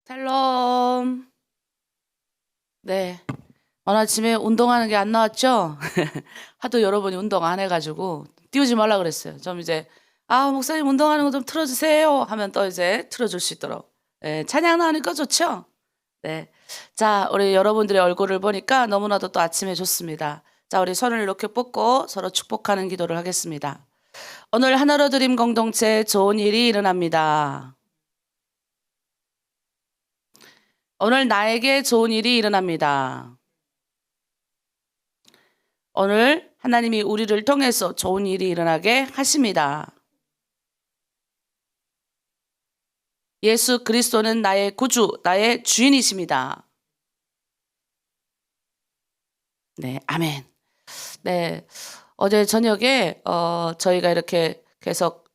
샬롬. 네. 오늘 아침에 운동하는 게 안 나왔죠? 하도 여러분이 운동 안 해가지고 띄우지 말라 그랬어요. 좀 이제, 목사님 운동하는 거 좀 틀어주세요 하면 또 이제 틀어줄 수 있도록. 네, 찬양 나오니까 좋죠? 네. 자, 우리 여러분들의 얼굴을 보니까 너무나도 또 아침에 좋습니다. 자, 우리 손을 이렇게 뻗고 서로 축복하는 기도를 하겠습니다. 오늘 하나로 드림 공동체 좋은 일이 일어납니다. 오늘 나에게 좋은 일이 일어납니다. 오늘 하나님이 우리를 통해서 좋은 일이 일어나게 하십니다. 예수 그리스도는 나의 구주, 나의 주인이십니다. 네, 아멘. 네, 어제 저녁에 저희가 이렇게 계속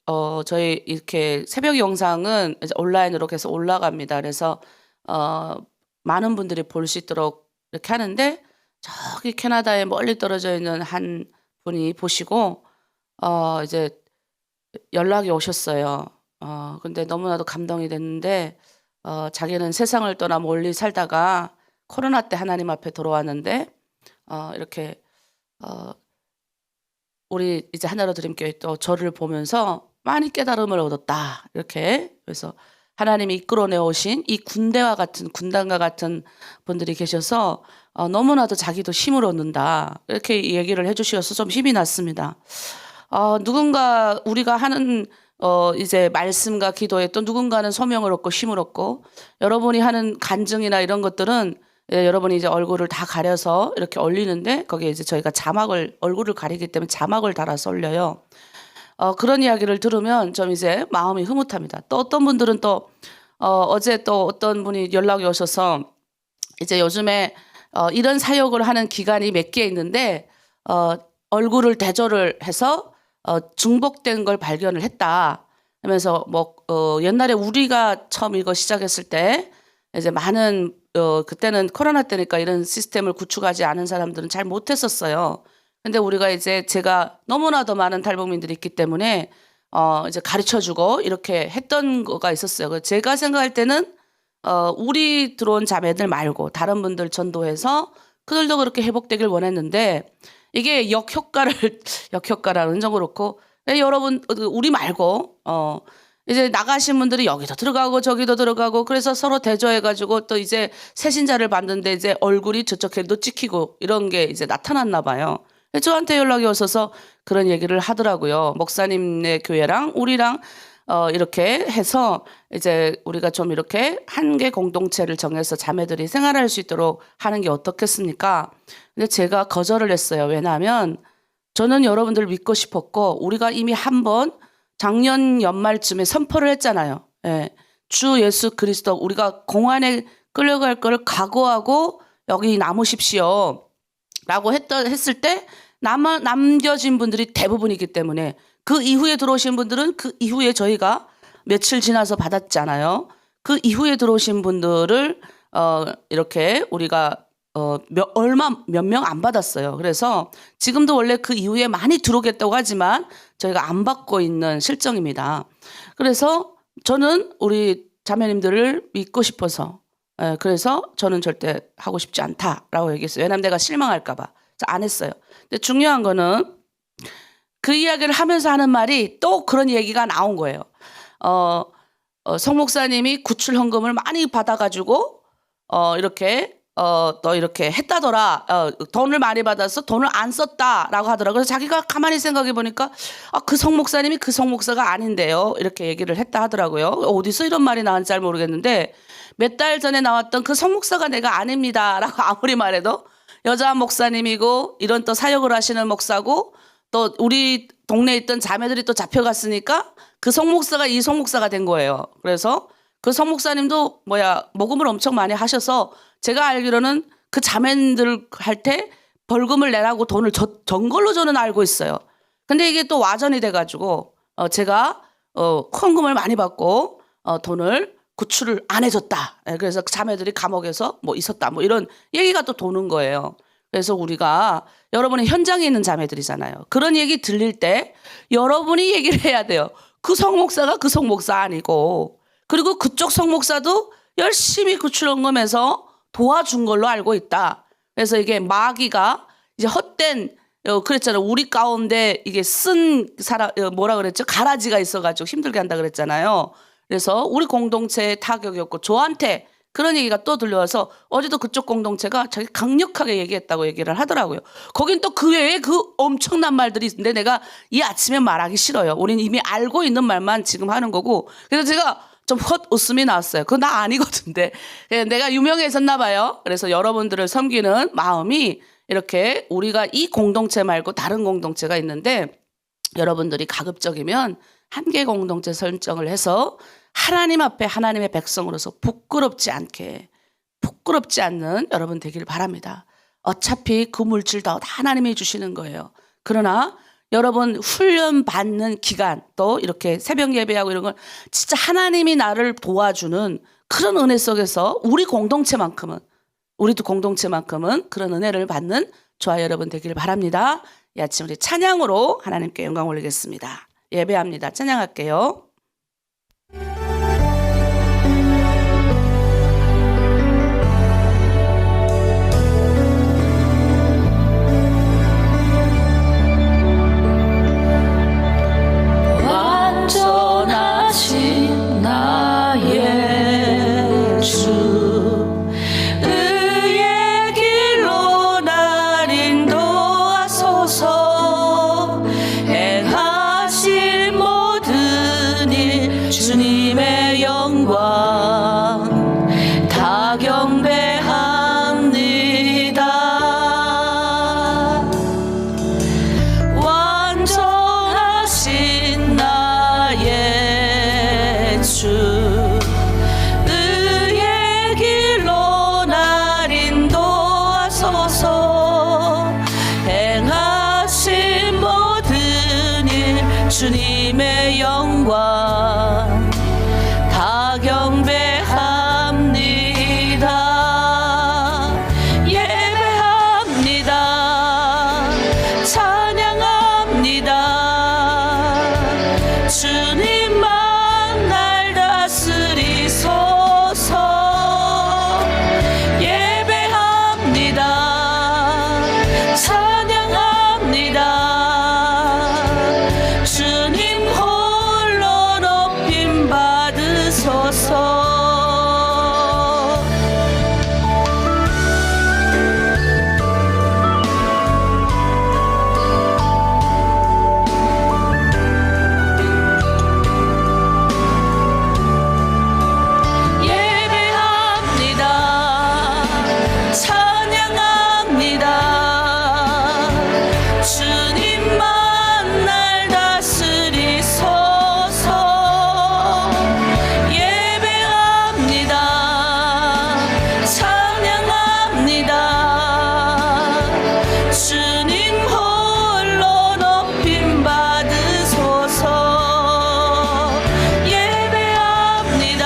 저희 이렇게 새벽 영상은 이제 온라인으로 계속 올라갑니다. 그래서 많은 분들이 볼 수 있도록 이렇게 하는데 저기 캐나다에 멀리 떨어져 있는 한 분이 보시고 이제 연락이 오셨어요. 근데 너무나도 감동이 됐는데 자기는 세상을 떠나 멀리 살다가 코로나 때 하나님 앞에 돌아왔는데 이렇게 우리 이제 하나로 드림교회 또 저를 보면서 많이 깨달음을 얻었다. 이렇게 그래서 하나님이 이끌어내 오신 이 군대와 같은 군단과 같은 분들이 계셔서 너무나도 자기도 힘을 얻는다. 이렇게 얘기를 해주셔서 좀 힘이 났습니다. 누군가 우리가 하는 이제 말씀과 기도에 또 누군가는 소명을 얻고 힘을 얻고 여러분이 하는 간증이나 이런 것들은 여러분이 이제 얼굴을 다 가려서 이렇게 올리는데 거기에 이제 저희가 자막을 얼굴을 가리기 때문에 자막을 달아서 올려요. 그런 이야기를 들으면 좀 이제 마음이 흐뭇합니다. 또 어떤 분들은 또 어제 또 어떤 분이 연락이 오셔서 이제 요즘에 이런 사역을 하는 기간이 몇 개 있는데 얼굴을 대조를 해서 중복된 걸 발견을 했다. 하면서 뭐 옛날에 우리가 처음 이거 시작했을 때 이제 많은 그때는 코로나 때니까 이런 시스템을 구축하지 않은 사람들은 잘 못했었어요. 근데 우리가 이제 제가 너무나도 많은 탈북민들이 있기 때문에 이제 가르쳐주고 이렇게 했던 거가 있었어요. 제가 생각할 때는 우리 들어온 자매들 말고 다른 분들 전도해서 그들도 그렇게 회복되길 원했는데 이게 역효과라는 좀 그렇고 여러분 우리 말고 이제 나가신 분들이 여기도 들어가고 저기도 들어가고 그래서 서로 대조해가지고 또 이제 새신자를 봤는데 이제 얼굴이 저쪽에도 찍히고 이런 게 이제 나타났나 봐요. 저한테 연락이 오셔서 그런 얘기를 하더라고요. 목사님네 교회랑 우리랑 이렇게 해서 이제 우리가 좀 이렇게 한 개 공동체를 정해서 자매들이 생활할 수 있도록 하는 게 어떻겠습니까? 근데 제가 거절을 했어요. 왜냐하면 저는 여러분들 믿고 싶었고 우리가 이미 한 번 작년 연말쯤에 선포를 했잖아요. 예. 주 예수 그리스도 우리가 공안에 끌려갈 걸 각오하고 여기 남으십시오. 라고 했을 때 남겨진 분들이 대부분이기 때문에 그 이후에 들어오신 분들은 그 이후에 저희가 며칠 지나서 받았잖아요. 그 이후에 들어오신 분들을 이렇게 우리가 몇 명 안 받았어요. 그래서 지금도 원래 그 이후에 많이 들어오겠다고 하지만 저희가 안 받고 있는 실정입니다. 그래서 저는 우리 자매님들을 믿고 싶어서 그래서 저는 절대 하고 싶지 않다라고 얘기했어요. 왜냐하면 내가 실망할까봐 안 했어요. 근데 중요한 거는 그 이야기를 하면서 하는 말이 또 그런 얘기가 나온 거예요. 성 목사님이 구출 헌금을 많이 받아가지고 이렇게 너 이렇게 했다더라. 돈을 많이 받아서 돈을 안 썼다라고 하더라고요. 그래서 자기가 가만히 생각해 보니까 그 성 목사님이 그 성 목사가 아닌데요. 이렇게 얘기를 했다 하더라고요. 어디서 이런 말이 나왔는지 잘 모르겠는데 몇 달 전에 나왔던 그 성 목사가 내가 아닙니다라고 아무리 말해도 여자 목사님이고 이런 또 사역을 하시는 목사고 또 우리 동네에 있던 자매들이 또 잡혀갔으니까 그 성 목사가 이 성 목사가 된 거예요. 그래서 그 성 목사님도 모금을 엄청 많이 하셔서 제가 알기로는 그 자매들 할 때 벌금을 내라고 돈을 전 걸로 저는 알고 있어요. 근데 이게 또 와전이 돼가지고 제가 헌금을 많이 받고 돈을 구출을 안 해줬다. 그래서 자매들이 감옥에서 뭐 있었다. 뭐 이런 얘기가 또 도는 거예요. 그래서 우리가 여러분의 현장에 있는 자매들이잖아요. 그런 얘기 들릴 때 여러분이 얘기를 해야 돼요. 그 성 목사가 그 성 목사 아니고 그리고 그쪽 성 목사도 열심히 구출원금해서 도와준 걸로 알고 있다. 그래서 이게 마귀가 이제 헛된 그랬잖아요. 우리 가운데 이게 쓴 사람 뭐라 그랬죠? 가라지가 있어가지고 힘들게 한다 그랬잖아요. 그래서 우리 공동체에 타격이었고 저한테 그런 얘기가 또 들려와서 어제도 그쪽 공동체가 자기 강력하게 얘기했다고 얘기를 하더라고요. 거긴 또 그 외에 그 엄청난 말들이 있는데 내가 이 아침에 말하기 싫어요. 우리는 이미 알고 있는 말만 지금 하는 거고. 그래서 제가 좀 헛 웃음이 나왔어요. 그거 나 아니거든요. 내가 유명해졌나 봐요. 그래서 여러분들을 섬기는 마음이 이렇게 우리가 이 공동체 말고 다른 공동체가 있는데 여러분들이 가급적이면 한 개 공동체 설정을 해서 하나님 앞에 하나님의 백성으로서 부끄럽지 않는 여러분 되길 바랍니다. 어차피 그 물질 다 하나님이 주시는 거예요. 그러나 여러분 훈련 받는 기간 또 이렇게 새벽 예배하고 이런 건 진짜 하나님이 나를 도와주는 그런 은혜 속에서 우리도 공동체만큼은 그런 은혜를 받는 저와 여러분 되길 바랍니다. 이 아침 우리 찬양으로 하나님께 영광 올리겠습니다. 예배합니다. 찬양할게요. 완전하신 나의 주 의의 길로 날 인도하소서 행하실 모든 일 주님의 영광 다 경배합니다. 완전하신 나의 주 의의 길로 날 인도하소서 행하신 모든 일 주님의 영광 다 경배합니다. 예배합니다. 찬양합니다. 주님만 날 다스리소서. 예배합니다. 찬양합니다. 주님 홀로 높임 받으소서. 예배합니다. 찬양합니다. 주님만 날 다스리소서. 예배합니다. 찬양합니다. 주님 홀로 높임 받으소서. 예배합니다.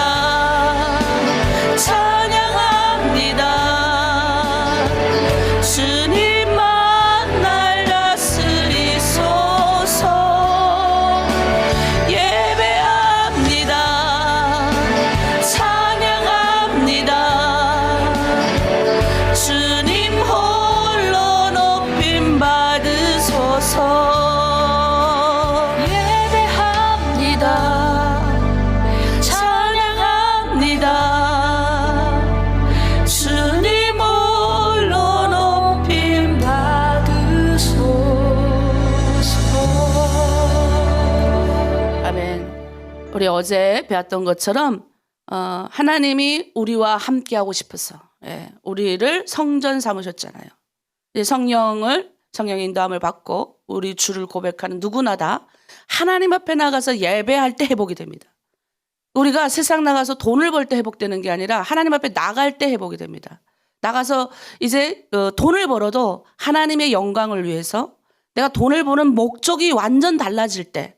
찬양합니다. 주님만 날 다스리소서. 예배합니다. 찬양합니다. 주님 홀로 높임 받으소서. 예배합니다. 찬양합니다. 주님 홀로 높임 받으소서. 아멘. 우리 어제 배웠던 것처럼 하나님이 우리와 함께하고 싶어서 우리를 성전 삼으셨잖아요. 이제 성령의 인도함을 받고 우리 주를 고백하는 누구나 다 하나님 앞에 나가서 예배할 때 회복이 됩니다. 우리가 세상 나가서 돈을 벌 때 회복되는 게 아니라 하나님 앞에 나갈 때 회복이 됩니다. 나가서 이제 돈을 벌어도 하나님의 영광을 위해서 내가 돈을 버는 목적이 완전 달라질 때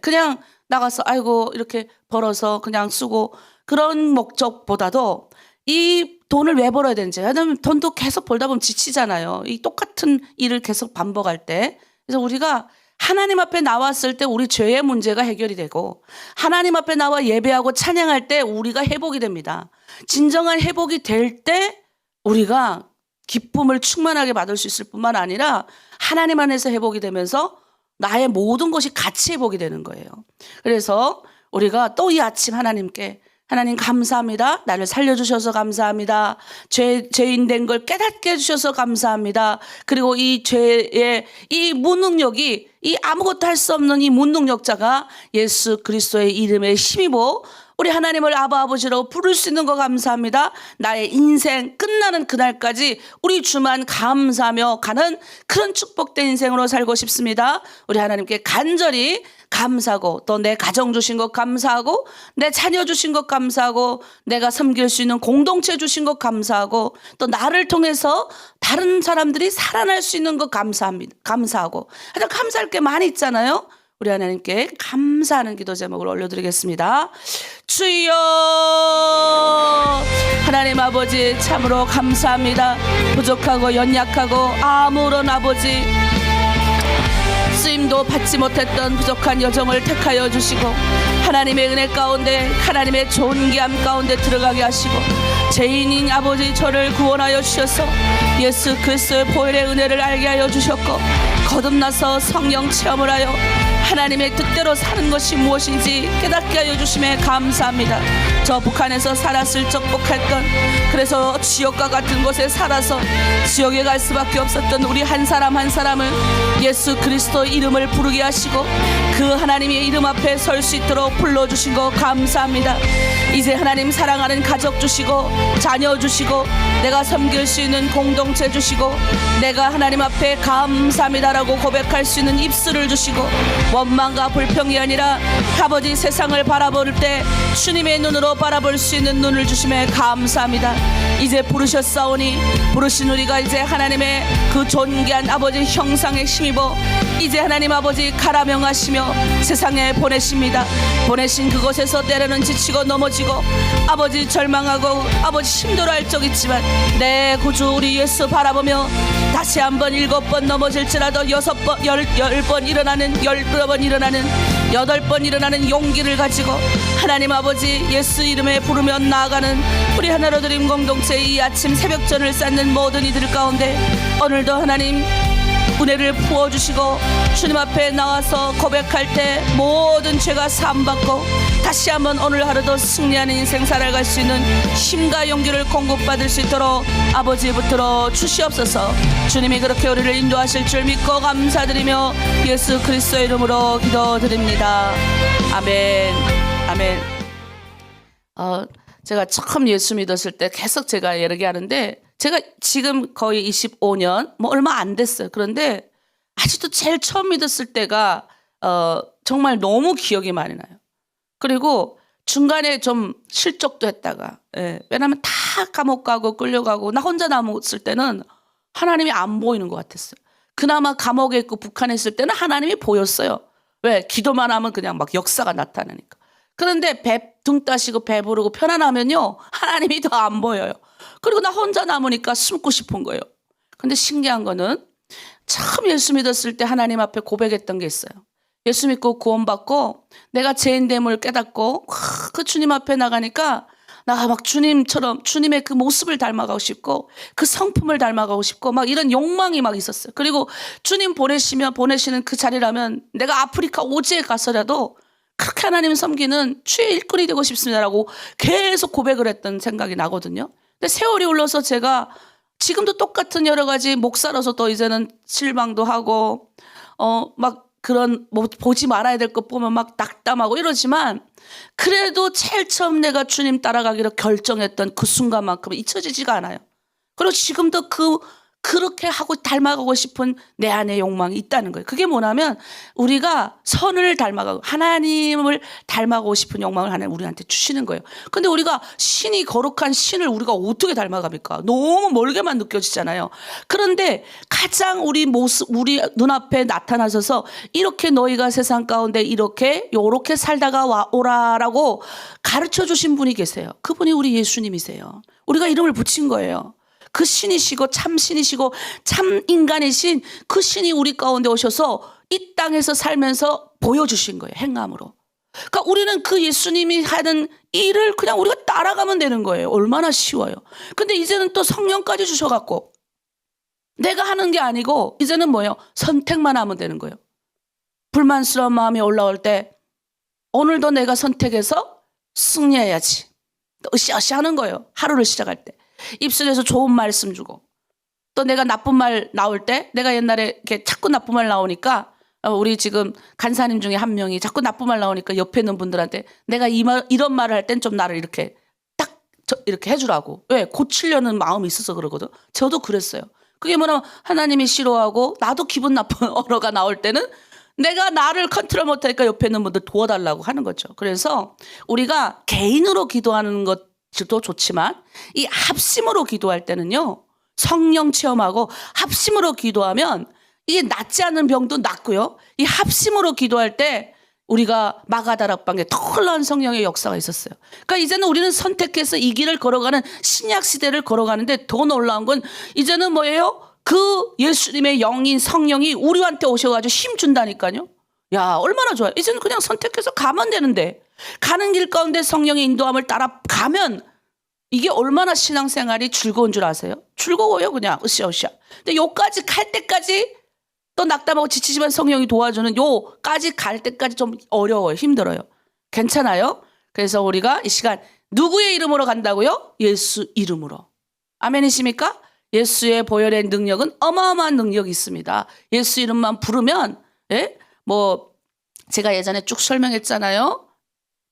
그냥 나가서 아이고 이렇게 벌어서 그냥 쓰고 그런 목적보다도 이 돈을 왜 벌어야 되는지. 왜냐하면 돈도 계속 벌다 보면 지치잖아요. 이 똑같은 일을 계속 반복할 때. 그래서 우리가 하나님 앞에 나왔을 때 우리 죄의 문제가 해결이 되고 하나님 앞에 나와 예배하고 찬양할 때 우리가 회복이 됩니다. 진정한 회복이 될 때 우리가 기쁨을 충만하게 받을 수 있을 뿐만 아니라 하나님 안에서 회복이 되면서 나의 모든 것이 같이 회복이 되는 거예요. 그래서 우리가 또 이 아침 하나님께 하나님 감사합니다. 나를 살려주셔서 감사합니다. 죄인 된 걸 깨닫게 해주셔서 감사합니다. 그리고 이 죄의 이 무능력이 이 아무것도 할 수 없는 이 무능력자가 예수 그리스도의 이름에 힘입어 우리 하나님을 아바 아버지로 부를 수 있는 거 감사합니다. 나의 인생 끝나는 그날까지 우리 주만 감사하며 가는 그런 축복된 인생으로 살고 싶습니다. 우리 하나님께 간절히 감사하고 또 내 가정 주신 것 감사하고 내 자녀 주신 것 감사하고 내가 섬길 수 있는 공동체 주신 것 감사하고 또 나를 통해서 다른 사람들이 살아날 수 있는 것 감사하고 하여튼 감사할 게 많이 있잖아요. 우리 하나님께 감사하는 기도 제목을 올려드리겠습니다. 주여 하나님 아버지 참으로 감사합니다. 부족하고 연약하고 아무런 아버지 쓰임도 받지 못했던 부족한 여정을 택하여 주시고 하나님의 은혜 가운데 하나님의 존귀함 가운데 들어가게 하시고 죄인인 아버지 저를 구원하여 주셔서 예수 그리스도의 보혈의 은혜를 알게 하여 주셨고 거듭나서 성령 체험을 하여 하나님의 뜻대로 사는 것이 무엇인지 깨닫게 하여 주심에 감사합니다. 저 북한에서 살았을 적 복했던 그래서 지옥과 같은 곳에 살아서 지옥에 갈 수밖에 없었던 우리 한 사람 한 사람을 예수 그리스도 이름을 부르게 하시고 그 하나님의 이름 앞에 설 수 있도록 불러주신 거 감사합니다. 이제 하나님 사랑하는 가족 주시고 자녀 주시고 내가 섬길 수 있는 공동체 주시고 내가 하나님 앞에 감사합니다라고 고백할 수 있는 입술을 주시고 원망과 불평이 아니라 아버지 세상을 바라볼 때 주님의 눈으로 바라볼 수 있는 눈을 주심에 감사합니다. 이제 부르셨사오니 부르신 우리가 이제 하나님의 그 존귀한 아버지 형상에 힘입어 이제 하나님 아버지 가라 명하시며 세상에 보내십니다. 보내신 그곳에서 때로는 지치고 넘어지고 아버지 절망하고 아버지 힘들어할 적 있지만 내 구주 우리 예수 바라보며 다시 한번 7번 넘어질지라도 6번 10번 일어나는 12번 일어나는 8번 일어나는 용기를 가지고 하나님 아버지 예수 이름에 부르며 나아가는 우리 하나로 드림 공동체 이 아침 새벽전을 쌓는 모든 이들 가운데 오늘도 하나님 은혜를 부어주시고 주님 앞에 나와서 고백할 때 모든 죄가 사함받고 다시 한번 오늘 하루도 승리하는 인생 살아갈 수 있는 힘과 용기를 공급받을 수 있도록 아버지 붙들어 주시옵소서. 주님이 그렇게 우리를 인도하실 줄 믿고 감사드리며 예수 그리스도의 이름으로 기도드립니다. 아멘. 아멘. 제가 처음 예수 믿었을 때 계속 제가 얘기하는데 제가 지금 거의 25년 뭐 얼마 안 됐어요. 그런데 아직도 제일 처음 믿었을 때가 정말 너무 기억이 많이 나요. 그리고 중간에 좀 실족도 했다가 왜냐하면 다 감옥 가고 끌려가고 나 혼자 남았을 때는 하나님이 안 보이는 것 같았어요. 그나마 감옥에 있고 북한에 있을 때는 하나님이 보였어요. 왜? 기도만 하면 그냥 막 역사가 나타나니까. 그런데 등 따시고 배부르고 편안하면요 하나님이 더 안 보여요. 그리고 나 혼자 남으니까 숨고 싶은 거예요. 근데 신기한 거는 처음 예수 믿었을 때 하나님 앞에 고백했던 게 있어요. 예수 믿고 구원받고 내가 죄인됨을 깨닫고 그 주님 앞에 나가니까 나 막 주님처럼 주님의 그 모습을 닮아가고 싶고 그 성품을 닮아가고 싶고 막 이런 욕망이 막 있었어요. 그리고 주님 보내시는 그 자리라면 내가 아프리카 오지에 가서라도 그렇게 하나님 섬기는 주의 일꾼이 되고 싶습니다라고 계속 고백을 했던 생각이 나거든요. 근데 세월이 흘러서 제가 지금도 똑같은 여러 가지 목사로서 또 이제는 실망도 하고 막 그런 뭐 보지 말아야 될 것 보면 막 낙담하고 이러지만 그래도 제일 처음 내가 주님 따라가기로 결정했던 그 순간만큼은 잊혀지지가 않아요. 그리고 지금도 그렇게 하고 닮아가고 싶은 내 안에 욕망이 있다는 거예요. 그게 뭐냐면 우리가 선을 닮아가고 하나님을 닮아가고 싶은 욕망을 하나님 우리한테 주시는 거예요. 근데 우리가 신이 거룩한 신을 우리가 어떻게 닮아갑니까? 너무 멀게만 느껴지잖아요. 그런데 가장 우리 모습, 우리 눈앞에 나타나셔서 이렇게 너희가 세상 가운데 요렇게 살다가 오라라고 가르쳐 주신 분이 계세요. 그분이 우리 예수님이세요. 우리가 이름을 붙인 거예요. 그 신이시고 참 신이시고 참 인간이신 그 신이 우리 가운데 오셔서 이 땅에서 살면서 보여주신 거예요. 행함으로. 그러니까 우리는 그 예수님이 하는 일을 그냥 우리가 따라가면 되는 거예요. 얼마나 쉬워요. 근데 이제는 또 성령까지 주셔갖고 내가 하는 게 아니고 이제는 뭐예요? 선택만 하면 되는 거예요. 불만스러운 마음이 올라올 때 오늘도 내가 선택해서 승리해야지. 또 으쌰으쌰 하는 거예요. 하루를 시작할 때. 입술에서 좋은 말씀 주고 또 내가 나쁜 말 나올 때 내가 옛날에 이렇게 자꾸 나쁜 말 나오니까 우리 지금 간사님 중에 한 명이 자꾸 나쁜 말 나오니까 옆에 있는 분들한테 내가 이런 말을 할 땐 좀 나를 이렇게 딱 이렇게 해주라고. 왜? 고치려는 마음이 있어서 그러거든. 저도 그랬어요. 그게 뭐냐면 하나님이 싫어하고 나도 기분 나쁜 언어가 나올 때는 내가 나를 컨트롤 못하니까 옆에 있는 분들 도와달라고 하는 거죠. 그래서 우리가 개인으로 기도하는 것도 좋지만 이 합심으로 기도할 때는요. 성령 체험하고 합심으로 기도하면 이게 낫지 않은 병도 낫고요. 이 합심으로 기도할 때 우리가 마가다락방에 더 흘러온 성령의 역사가 있었어요. 그러니까 이제는 우리는 선택해서 이 길을 걸어가는 신약 시대를 걸어가는데 더 놀라운 건 이제는 뭐예요? 그 예수님의 영인 성령이 우리한테 오셔가지고 힘 준다니까요. 야, 얼마나 좋아요. 이제는 그냥 선택해서 가면 되는데 가는 길 가운데 성령의 인도함을 따라 가면 이게 얼마나 신앙생활이 즐거운 줄 아세요? 즐거워요. 그냥 으쌰으쌰. 근데 요까지 갈 때까지 또 낙담하고 지치지만 성령이 도와주는 요까지 갈 때까지 좀 어려워요. 힘들어요. 괜찮아요? 그래서 우리가 이 시간 누구의 이름으로 간다고요? 예수 이름으로. 아멘이십니까? 예수의 보혈의 능력은 어마어마한 능력이 있습니다. 예수 이름만 부르면 제가 예전에 쭉 설명했잖아요.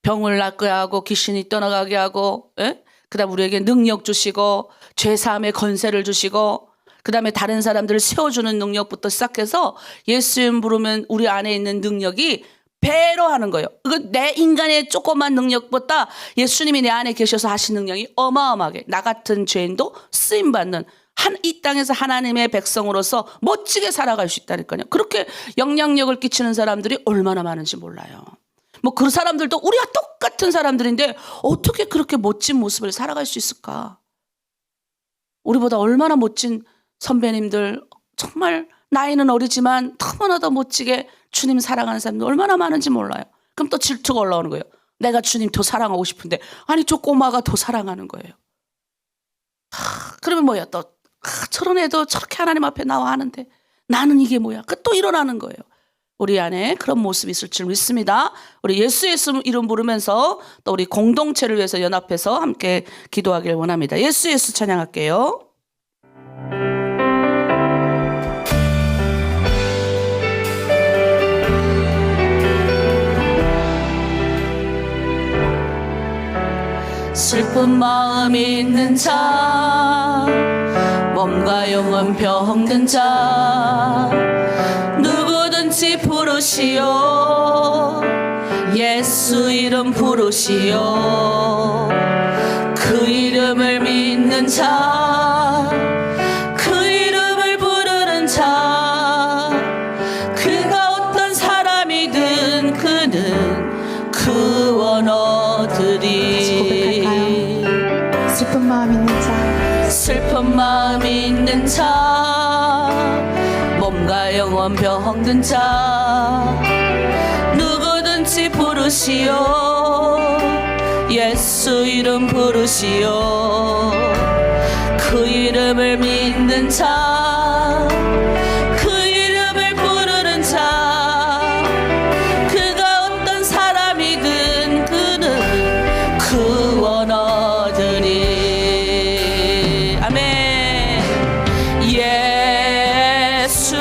병을 낫게 하고 귀신이 떠나가게 하고 그다음 우리에게 능력 주시고 죄사함의 권세를 주시고 그다음에 다른 사람들을 세워주는 능력부터 시작해서 예수 이름 부르면 우리 안에 있는 능력이 배로 하는 거예요. 내 인간의 조그만 능력보다 예수님이 내 안에 계셔서 하신 능력이 어마어마하게 나 같은 죄인도 쓰임받는 이 땅에서 하나님의 백성으로서 멋지게 살아갈 수 있다니까요. 그렇게 영향력을 끼치는 사람들이 얼마나 많은지 몰라요. 그 사람들도 우리가 똑같은 사람들인데 어떻게 그렇게 멋진 모습을 살아갈 수 있을까? 우리보다 얼마나 멋진 선배님들, 정말 나이는 어리지만 너무나도 멋지게 주님 사랑하는 사람들 얼마나 많은지 몰라요. 그럼 또 질투가 올라오는 거예요. 내가 주님 더 사랑하고 싶은데 아니 저 꼬마가 더 사랑하는 거예요. 그러면 뭐야 또 저런 애도 저렇게 하나님 앞에 나와 하는데 나는 이게 뭐야? 또 일어나는 거예요. 우리 안에 그런 모습이 있을 줄 믿습니다. 우리 예수의 이름 부르면서 또 우리 공동체를 위해서 연합해서 함께 기도하길 원합니다. 예수 찬양할게요. 슬픈 마음이 있는 자 몸과 영혼 병든 자 누구든지 부르시오 예수 이름 부르시오 그 이름을 믿는 자 그 이름을 부르는 자 그가 어떤 사람이든 그는 구원 얻으리 슬픈 마음 있는 자 슬픈 마음 있는 자 몸과 영혼 병든 자 누구든지 부르시오 예수 이름 부르시오 그 이름을 믿는 자 그 이름을 부르는 자 그가 어떤 사람이든 그는 구원 얻으리 아멘 예수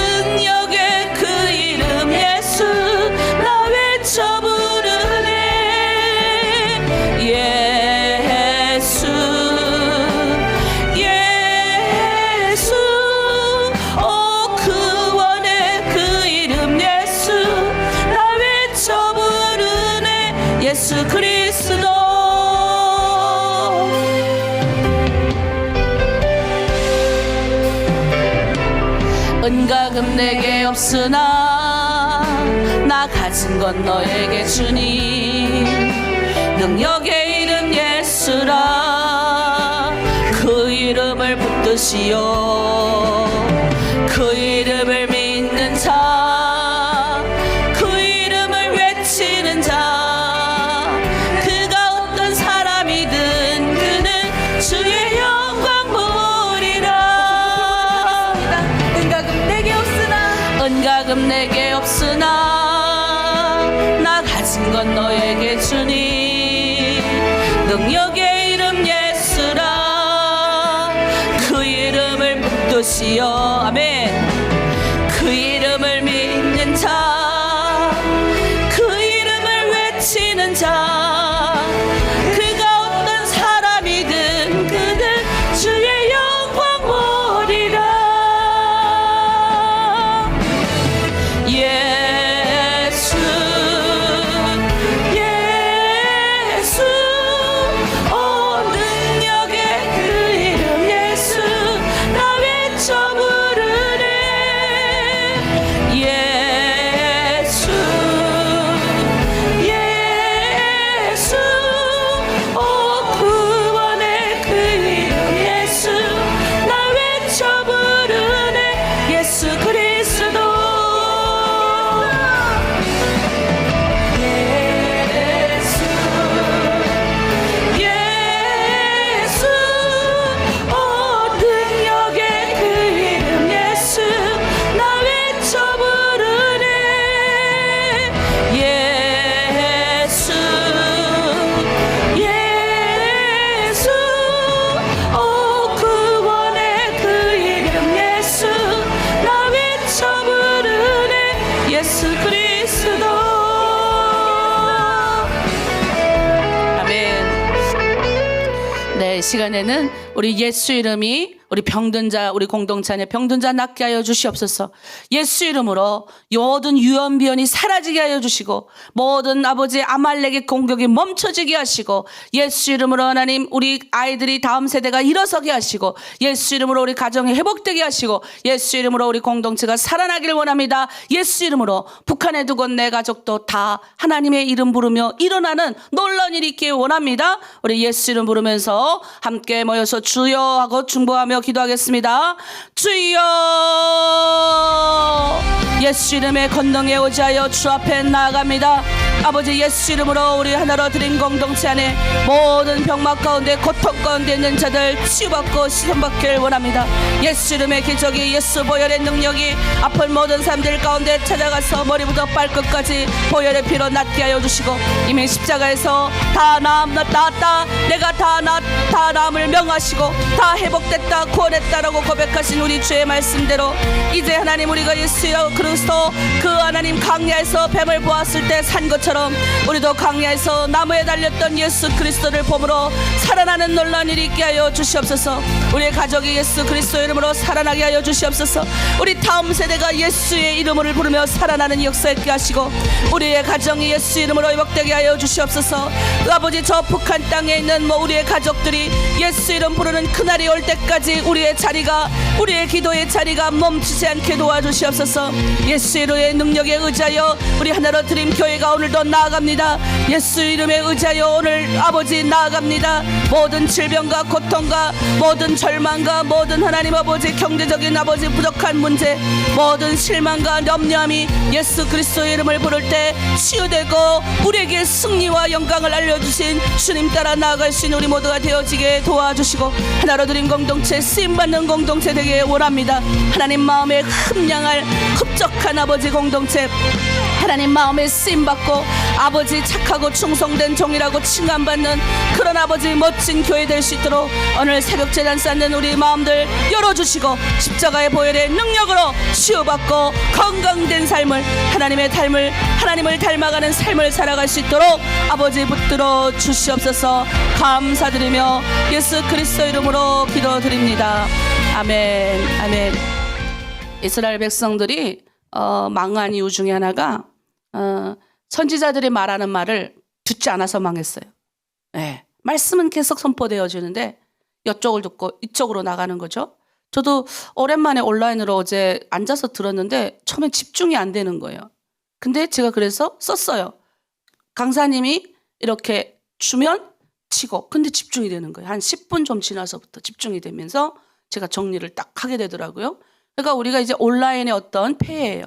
능력의 그 이름 예수 나 외쳐 부르네 예수 구원의 그 이름 예수 나 외쳐 부르네 예수 그리스도 은과 금 내게 없으나 나 가진 건 너에게 주니 능력의 이름 예수라 그 이름을 붙들고 붙드시오. 그 이름을 믿는 자, 그 이름을 외치는 자, 그가 어떤 사람이든 그는 주의 영광 보리라. 은가금 내게 없으나 은가금 내게 없으나 나 가진 건 너에게 주니 능력의 이름 예수라. 그 이름을 붙드시오. 아멘. 그 이름을 믿는 자, 그 이름을 외치는 자, 그가 어떤 사람이든 그는 주의 영광 보리라. 예수 예수 오 능력의 그 이름 예수 나 외쳐 부르네. 예수 예수 오 구원의 그 이름 예수 나 외쳐 부르네. 예수 그리스도 예수 오 능력의 그 이름 예수 나 외쳐 부르네. 예수 예수 오 구원의 그 이름 예수 나 외쳐 부르네. 예수 그리스도. 아멘. 네, 이 시간에는 우리 예수 이름이 우리 병든 자, 우리 공동체 안에 병든 자 낫게 하여 주시옵소서. 예수 이름으로 모든 유언비언이 사라지게 하여 주시고 모든 아버지 아말렉의 공격이 멈춰지게 하시고 예수 이름으로 하나님 우리 아이들이 다음 세대가 일어서게 하시고 예수 이름으로 우리 가정이 회복되게 하시고 예수 이름으로 우리 공동체가 살아나길 원합니다. 예수 이름으로 북한에 두고 내 가족도 다 하나님의 이름 부르며 일어나는 놀라운 일이 있길 원합니다. 우리 예수 이름 부르면서 함께 모여서 주여 하고 중보하며 기도하겠습니다. 주여. 예수 이름의 권능에 오자여 주 앞에 나아갑니다. 아버지 예수 이름으로 우리 하나로 드린 공동체 안에 모든 병막 가운데 고통 가운데 있는 자들 치유받고 시선받기를 원합니다. 예수 이름의 기적이 예수 보혈의 능력이 아픈 모든 사람들 가운데 찾아가서 머리부터 발끝까지 보혈의 피로 낫게 하여 주시고 이미 십자가에서 다 나았다 내가 다 나음을 명하시고 다 회복됐다 구원했다라고 고백하신 우리 주의 말씀대로 이제 하나님 우리가 예수 그리스도 그 하나님 강야에서 뱀을 보았을 때 산 것처럼 우리도 강야에서 나무에 달렸던 예수 그리스도를 봄으로 살아나는 놀라운 일이 있게 하여 주시옵소서. 우리의 가족이 예수 그리스도 이름으로 살아나게 하여 주시옵소서. 우리 다음 세대가 예수의 이름을 부르며 살아나는 역사 있게 하시고 우리의 가정이 예수 이름으로 회복되게 하여 주시옵소서. 아버지 저 북한 땅에 있는 우리의 가족들이 예수 이름 부르는 그날이 올 때까지 우리의 자리가 우리의 기도의 자리가 멈추지 않게 도와주시옵소서. 예수 이름의 능력에 의지하여 우리 하나로 드림 교회가 오늘도 나아갑니다. 예수 이름에 의지하여 오늘 아버지 나아갑니다. 모든 질병과 고통과 모든 절망과 모든 하나님 아버지 경제적인 아버지 부족한 문제 모든 실망과 염려함이 예수 그리스도의 이름을 부를 때 치유되고 우리에게 승리와 영광을 알려주신 주님 따라 나아갈 수 있는 우리 모두가 되어지게 도와주시고 하나로 드린 공동체 쓰임받는 공동체 되게 원합니다. 하나님 마음에 흠량할 흡족한 아버지 공동체 하나님 마음에 쓰임받고 아버지 착하고 충성된 종이라고 칭함받는 그런 아버지 멋진 교회 될 수 있도록 오늘 새벽 제단 쌓는 우리 마음들 열어주시고 십자가의 보혈의 능력으로 치유받고 건강된 삶을 하나님을 닮아가는 삶을 살아갈 수 있도록 아버지 붙들어 주시옵소서. 감사드리며 예수 그리스도 이름으로 기도드립니다. 아멘. 아멘. 이스라엘 백성들이 망한 이유 중에 하나가 선지자들이 말하는 말을 듣지 않아서 망했어요. 네. 말씀은 계속 선포되어지는데 이쪽을 듣고 이쪽으로 나가는 거죠. 저도 오랜만에 온라인으로 어제 앉아서 들었는데 처음엔 집중이 안 되는 거예요. 근데 제가 그래서 썼어요. 강사님이 이렇게 주면 치고 근데 집중이 되는 거예요. 한 10분 좀 지나서부터 집중이 되면서 제가 정리를 딱 하게 되더라고요. 그러니까 우리가 이제 온라인의 어떤 폐해예요.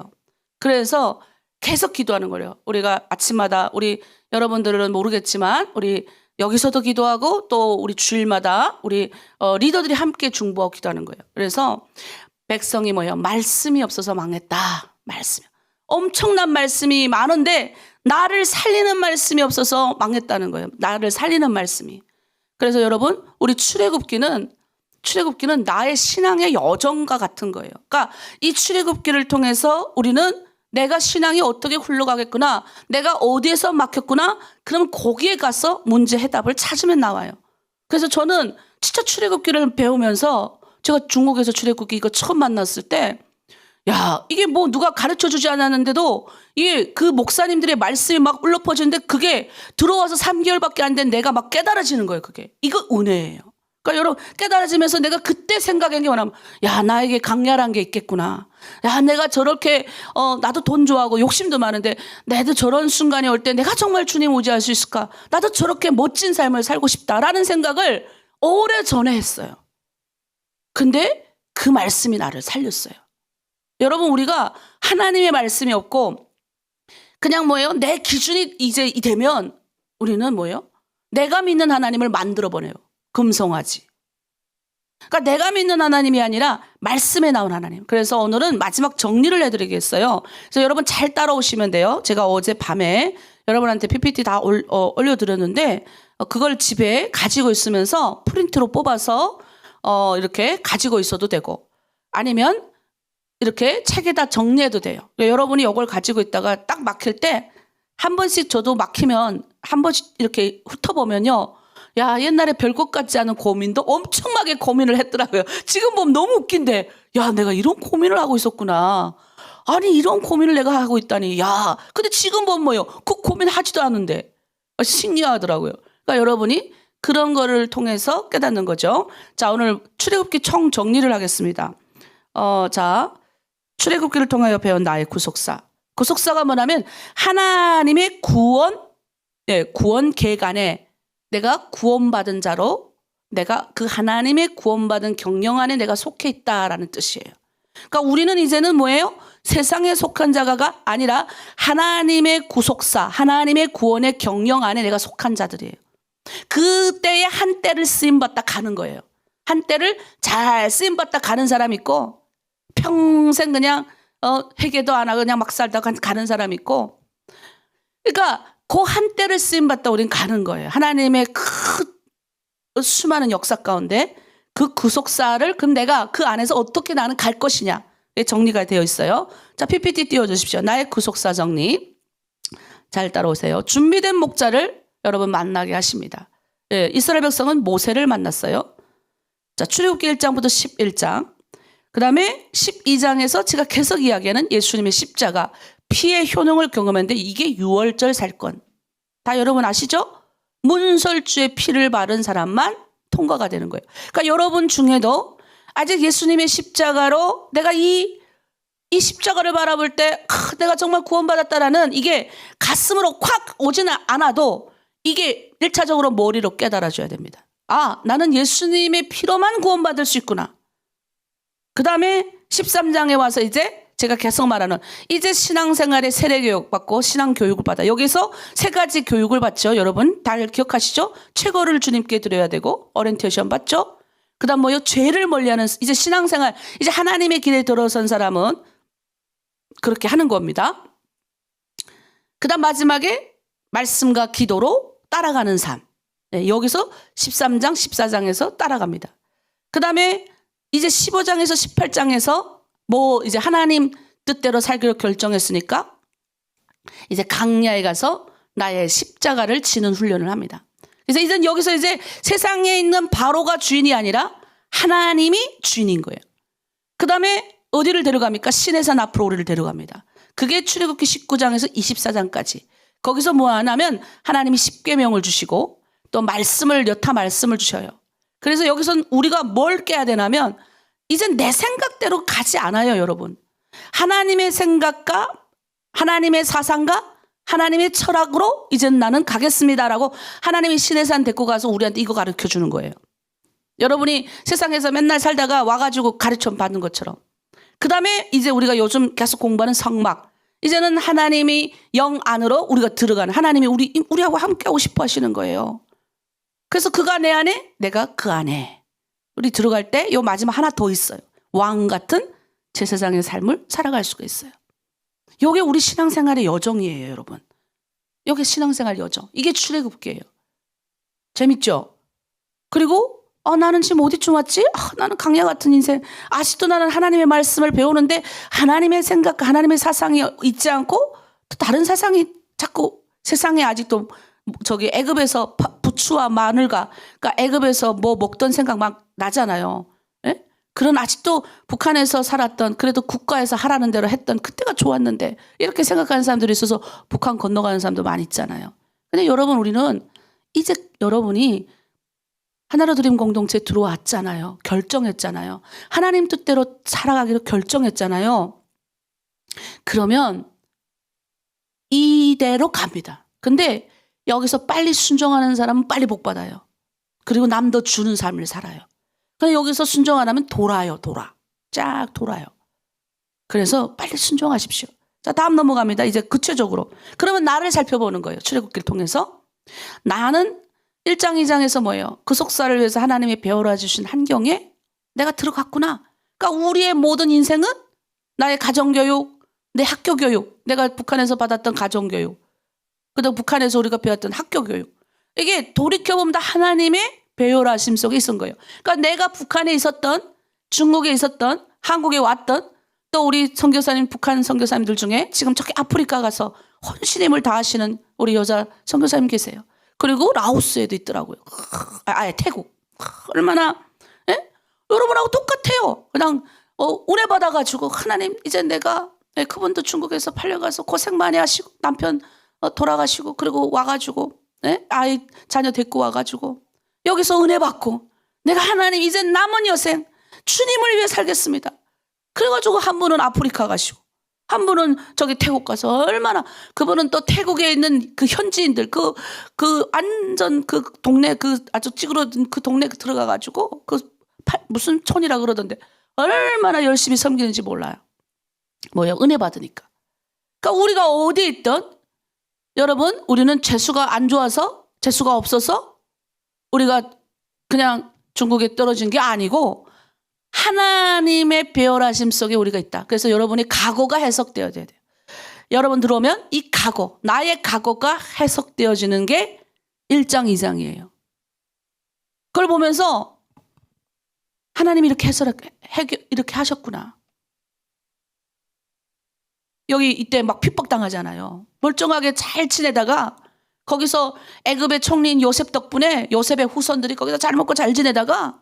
그래서 계속 기도하는 거예요. 우리가 아침마다 우리 여러분들은 모르겠지만 우리 여기서도 기도하고 또 우리 주일마다 우리 리더들이 함께 중보하고 기도하는 거예요. 그래서 백성이 뭐예요? 말씀이 없어서 망했다. 말씀. 엄청난 말씀이 많은데 나를 살리는 말씀이 없어서 망했다는 거예요. 나를 살리는 말씀이. 그래서 여러분 우리 출애굽기는 나의 신앙의 여정과 같은 거예요. 그러니까 이 출애굽기를 통해서 우리는 내가 신앙이 어떻게 흘러가겠구나, 내가 어디에서 막혔구나, 그럼 거기에 가서 문제 해답을 찾으면 나와요. 그래서 저는 진짜 출애굽기를 배우면서 제가 중국에서 출애굽기 이거 처음 만났을 때 야, 이게 뭐 누가 가르쳐 주지 않았는데도 이게 그 목사님들의 말씀이 막 울려 퍼지는데 그게 들어와서 3개월밖에 안 된 내가 막 깨달아지는 거예요, 그게. 이거 은혜예요. 그러니까 여러분 깨달아지면서 내가 그때 생각한 게 뭐냐면 야, 나에게 강렬한 게 있겠구나. 야, 내가 저렇게 나도 돈 좋아하고 욕심도 많은데 나도 저런 순간이 올 때 내가 정말 주님 의지할 수 있을까? 나도 저렇게 멋진 삶을 살고 싶다라는 생각을 오래전에 했어요. 근데 그 말씀이 나를 살렸어요. 여러분 우리가 하나님의 말씀이 없고 그냥 뭐예요? 내 기준이 이제 되면 우리는 뭐예요? 내가 믿는 하나님을 만들어 보내요. 금송아지. 그러니까 내가 믿는 하나님이 아니라 말씀에 나온 하나님. 그래서 오늘은 마지막 정리를 해드리겠어요. 그래서 여러분 잘 따라오시면 돼요. 제가 어제 밤에 여러분한테 PPT 다 올려드렸는데 그걸 집에 가지고 있으면서 프린트로 뽑아서 이렇게 가지고 있어도 되고 아니면 이렇게 책에다 정리해도 돼요. 여러분이 이걸 가지고 있다가 딱 막힐 때 한 번씩 저도 막히면 한 번씩 이렇게 훑어보면요. 야, 옛날에 별것 같지 않은 고민도 엄청나게 고민을 했더라고요. 지금 보면 너무 웃긴데 야, 내가 이런 고민을 하고 있었구나. 아니 이런 고민을 내가 하고 있다니. 야, 근데 지금 보면 뭐요? 그 고민하지도 않은데 신기하더라고요. 그러니까 여러분이 그런 거를 통해서 깨닫는 거죠. 자, 오늘 출애굽기 총 정리를 하겠습니다. 자, 출애굽기를 통하여 배운 나의 구속사. 구속사가 뭐냐면 하나님의 구원 계획 안에 내가 구원받은 자로 내가 그 하나님의 구원받은 경영 안에 내가 속해 있다라는 뜻이에요. 그러니까 우리는 이제는 뭐예요? 세상에 속한 자가 아니라 하나님의 구속사, 하나님의 구원의 경영 안에 내가 속한 자들이에요. 그때에 한때를 쓰임받다 가는 거예요. 한때를 잘 쓰임받다 가는 사람 있고 평생 그냥 회개도 안 하고 그냥 막 살다가 가는 사람 있고 그러니까 그 한때를 쓰임받다 우린 가는 거예요. 하나님의 수많은 역사 가운데 그 구속사를 그럼 내가 그 안에서 어떻게 나는 갈 것이냐 정리가 되어 있어요. 자, PPT 띄워주십시오. 나의 구속사 정리. 잘 따라오세요. 준비된 목자를 여러분 만나게 하십니다. 예, 이스라엘 백성은 모세를 만났어요. 자, 출애굽기 1장부터 11장. 그 다음에 12장에서 제가 계속 이야기하는 예수님의 십자가 피의 효능을 경험했는데 이게 6월절 살건. 다 여러분 아시죠? 문설주의 피를 바른 사람만 통과가 되는 거예요. 그러니까 여러분 중에도 아직 예수님의 십자가로 내가 이 십자가를 바라볼 때 내가 정말 구원받았다라는 이게 가슴으로 콱 오지는 않아도 이게 1차적으로 머리로 깨달아줘야 됩니다. 아, 나는 예수님의 피로만 구원받을 수 있구나. 그 다음에 13장에 와서 이제 제가 계속 말하는 이제 신앙생활에 세례교육 받고 신앙교육을 받아. 여기서 세 가지 교육을 받죠. 여러분 다 기억하시죠? 최고를 주님께 드려야 되고 오리엔테이션 받죠. 그 다음 뭐요? 죄를 멀리하는 이제 신앙생활 이제 하나님의 길에 들어선 사람은 그렇게 하는 겁니다. 그 다음 마지막에 말씀과 기도로 따라가는 삶. 네, 여기서 13장 14장에서 따라갑니다. 그 다음에 이제 15장에서 18장에서 뭐 이제 하나님 뜻대로 살기로 결정했으니까 이제 강야에 가서 나의 십자가를 지는 훈련을 합니다. 그래서 이제 여기서 이제 세상에 있는 바로가 주인이 아니라 하나님이 주인인 거예요. 그 다음에 어디를 데려갑니까? 시내산 앞으로 우리를 데려갑니다. 그게 출애굽기 19장에서 24장까지. 거기서 뭐 하냐면 하나님이 십계명을 주시고 또 말씀을 여타 말씀을 주셔요. 그래서 여기선 우리가 뭘 깨야 되냐면 이젠 내 생각대로 가지 않아요, 여러분. 하나님의 생각과 하나님의 사상과 하나님의 철학으로 이젠 나는 가겠습니다라고 하나님이 시내산 데리고 가서 우리한테 이거 가르쳐 주는 거예요. 여러분이 세상에서 맨날 살다가 와가지고 가르쳐 받는 것처럼. 그 다음에 이제 우리가 요즘 계속 공부하는 성막. 이제는 하나님이 영 안으로 우리가 들어가는, 하나님이 우리하고 함께하고 싶어 하시는 거예요. 그래서 그가 내 안에, 내가 그 안에. 우리 들어갈 때 요 마지막 하나 더 있어요. 왕 같은 제사장의 삶을 살아갈 수가 있어요. 요게 우리 신앙생활의 여정이에요, 여러분. 요게 신앙생활 여정. 이게 출애굽기예요. 재밌죠? 그리고 나는 지금 어디쯤 왔지? 나는 강야 같은 인생. 아직도 나는 하나님의 말씀을 배우는데 하나님의 생각과 하나님의 사상이 있지 않고 또 다른 사상이 자꾸 세상에 아직도 저기 애굽에서 부추와 마늘과 그러니까 애굽에서 뭐 먹던 생각 막 나잖아요. 예? 그런 아직도 북한에서 살았던 그래도 국가에서 하라는 대로 했던 그때가 좋았는데 이렇게 생각하는 사람들이 있어서 북한 건너가는 사람도 많이 있잖아요. 근데 여러분 우리는 이제 여러분이 하나로 드림 공동체에 들어왔잖아요. 결정했잖아요. 하나님 뜻대로 살아가기로 결정했잖아요. 그러면 이대로 갑니다. 근데 여기서 빨리 순종하는 사람은 빨리 복 받아요. 그리고 남도 주는 삶을 살아요. 근데 여기서 순종 안 하면 돌아요. 쫙 돌아요. 그래서 빨리 순종하십시오. 자, 다음 넘어갑니다. 이제 구체적으로. 그러면 나를 살펴보는 거예요. 출애굽기를 통해서. 나는 1장 2장에서 뭐예요? 그 속사를 위해서 하나님이 배우라 주신 환경에 내가 들어갔구나. 그러니까 우리의 모든 인생은 나의 가정교육, 내 학교교육, 내가 북한에서 받았던 가정교육, 그다음 북한에서 우리가 배웠던 학교교육. 이게 돌이켜보면 다 하나님의 배우라 하심 속에 있은 거예요. 그러니까 내가 북한에 있었던, 중국에 있었던, 한국에 왔던 또 우리 선교사님, 북한 선교사님들 중에 지금 저기 아프리카 가서 헌신의 힘을 다하시는 우리 여자 선교사님 계세요. 그리고 라오스에도 있더라고요. 태국. 얼마나, 예? 여러분하고 똑같아요. 그냥, 은혜 받아가지고, 하나님, 이제 내가, 그분도 중국에서 팔려가서 고생 많이 하시고, 남편 돌아가시고, 그리고 와가지고, 예? 아이, 자녀 데리고 와가지고, 여기서 은혜 받고, 내가 하나님, 이제 남은 여생, 주님을 위해 살겠습니다. 그래가지고 한 분은 아프리카 가시고, 한 분은 저기 태국 가서 얼마나 그분은 또 태국에 있는 그 현지인들 그 완전 그 동네 그 아주 찌그러진 그 동네 들어가 가지고 무슨 촌이라 그러던데 얼마나 열심히 섬기는지 몰라요. 뭐예요? 은혜 받으니까. 그러니까 우리가 어디에 있던 여러분 우리는 재수가 안 좋아서 재수가 없어서 우리가 그냥 중국에 떨어진 게 아니고 하나님의 배열하심 속에 우리가 있다. 그래서 여러분이 각오가 해석되어야 돼요. 여러분 들어오면 이 각오, 나의 각오가 해석되어지는 게 1장 2장이에요. 그걸 보면서 하나님이 이렇게 이렇게 하셨구나. 여기 이때 막 핍박당하잖아요. 멀쩡하게 잘 지내다가 거기서 애굽의 총리인 요셉 덕분에 요셉의 후손들이 거기서 잘 먹고 잘 지내다가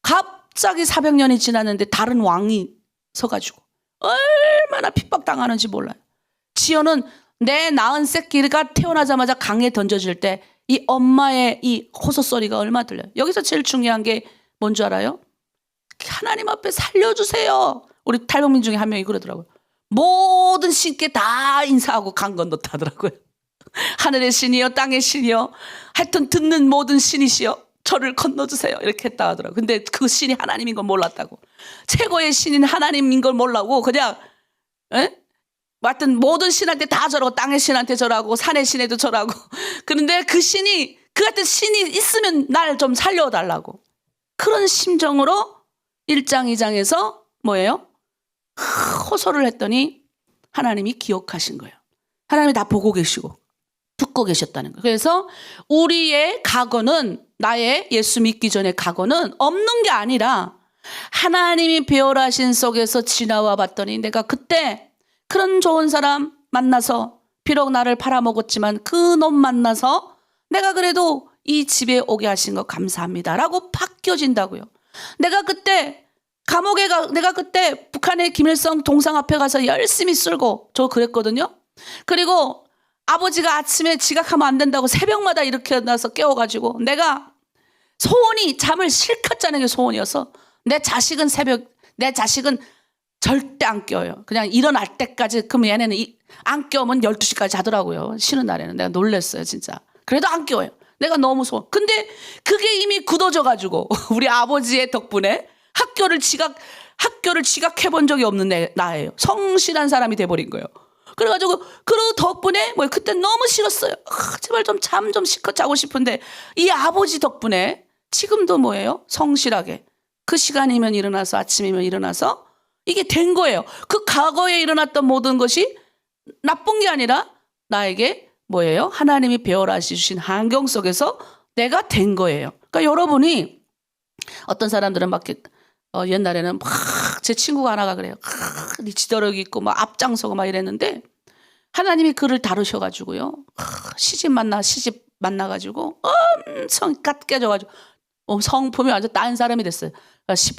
갑자기 400년이 지났는데 다른 왕이 서가지고 얼마나 핍박당하는지 몰라요. 지연은 내 낳은 새끼가 태어나자마자 강에 던져질 때 이 엄마의 이 호소 소리가 얼마 들려요. 여기서 제일 중요한 게 뭔 줄 알아요? 하나님 앞에 살려주세요. 우리 탈북민 중에 한 명이 그러더라고요. 모든 신께 다 인사하고 강 건넜다 하더라고요. 하늘의 신이여 땅의 신이여 하여튼 듣는 모든 신이시여 저를 건너주세요. 이렇게 했다 하더라고요. 근데 그 신이 하나님인 걸 몰랐다고. 최고의 신인 하나님인 걸 몰라고 그냥 하여튼 모든 신한테 다 절하고 땅의 신한테 절하고 산의 신에도 절하고 그런데 그 신이 그 같은 신이 있으면 날 좀 살려달라고. 그런 심정으로 1장 2장에서 뭐예요? 호소를 했더니 하나님이 기억하신 거예요. 하나님이 다 보고 계시고 듣고 계셨다는 거예요. 그래서 우리의 각오는 나의 예수 믿기 전의 각오는 없는 게 아니라 하나님이 배열하신 속에서 지나와 봤더니 내가 그때 그런 좋은 사람 만나서 비록 나를 팔아먹었지만 그 놈 만나서 내가 그래도 이 집에 오게 하신 거 감사합니다라고 바뀌어진다고요. 내가 그때 감옥에 내가 그때 북한의 김일성 동상 앞에 가서 열심히 쓸고 저 그랬거든요. 그리고 아버지가 아침에 지각하면 안 된다고 새벽마다 이렇게 나서 깨워가지고 내가 소원이 잠을 실컷 자는 게 소원이어서 내 자식은 절대 안 깨워요. 그냥 일어날 때까지. 그럼 얘네는 안 깨우면 12시까지 자더라고요. 쉬는 날에는. 내가 놀랬어요 진짜. 그래도 안 깨워요. 내가 너무 근데 그게 이미 굳어져가지고 우리 아버지의 덕분에 학교를 지각해 본 적이 없는 나예요. 성실한 사람이 돼버린 거예요. 그래가지고 그 덕분에 뭐 그때 너무 싫었어요. 제발 좀 잠 좀 실컷 자고 싶은데 이 아버지 덕분에 지금도 뭐예요? 성실하게 그 시간이면 일어나서 아침이면 일어나서 이게 된 거예요. 그 과거에 일어났던 모든 것이 나쁜 게 아니라 나에게 뭐예요? 하나님이 배워라 주신 환경 속에서 내가 된 거예요. 그러니까 여러분이 어떤 사람들은 막 옛날에는 막 제 친구가 하나가 그래요. 지도력 있고 막 앞장서고 막 이랬는데 하나님이 그를 다루셔가지고요. 시집 만나가지고 엄청 깨져가지고 성품이 완전 딴 사람이 됐어요.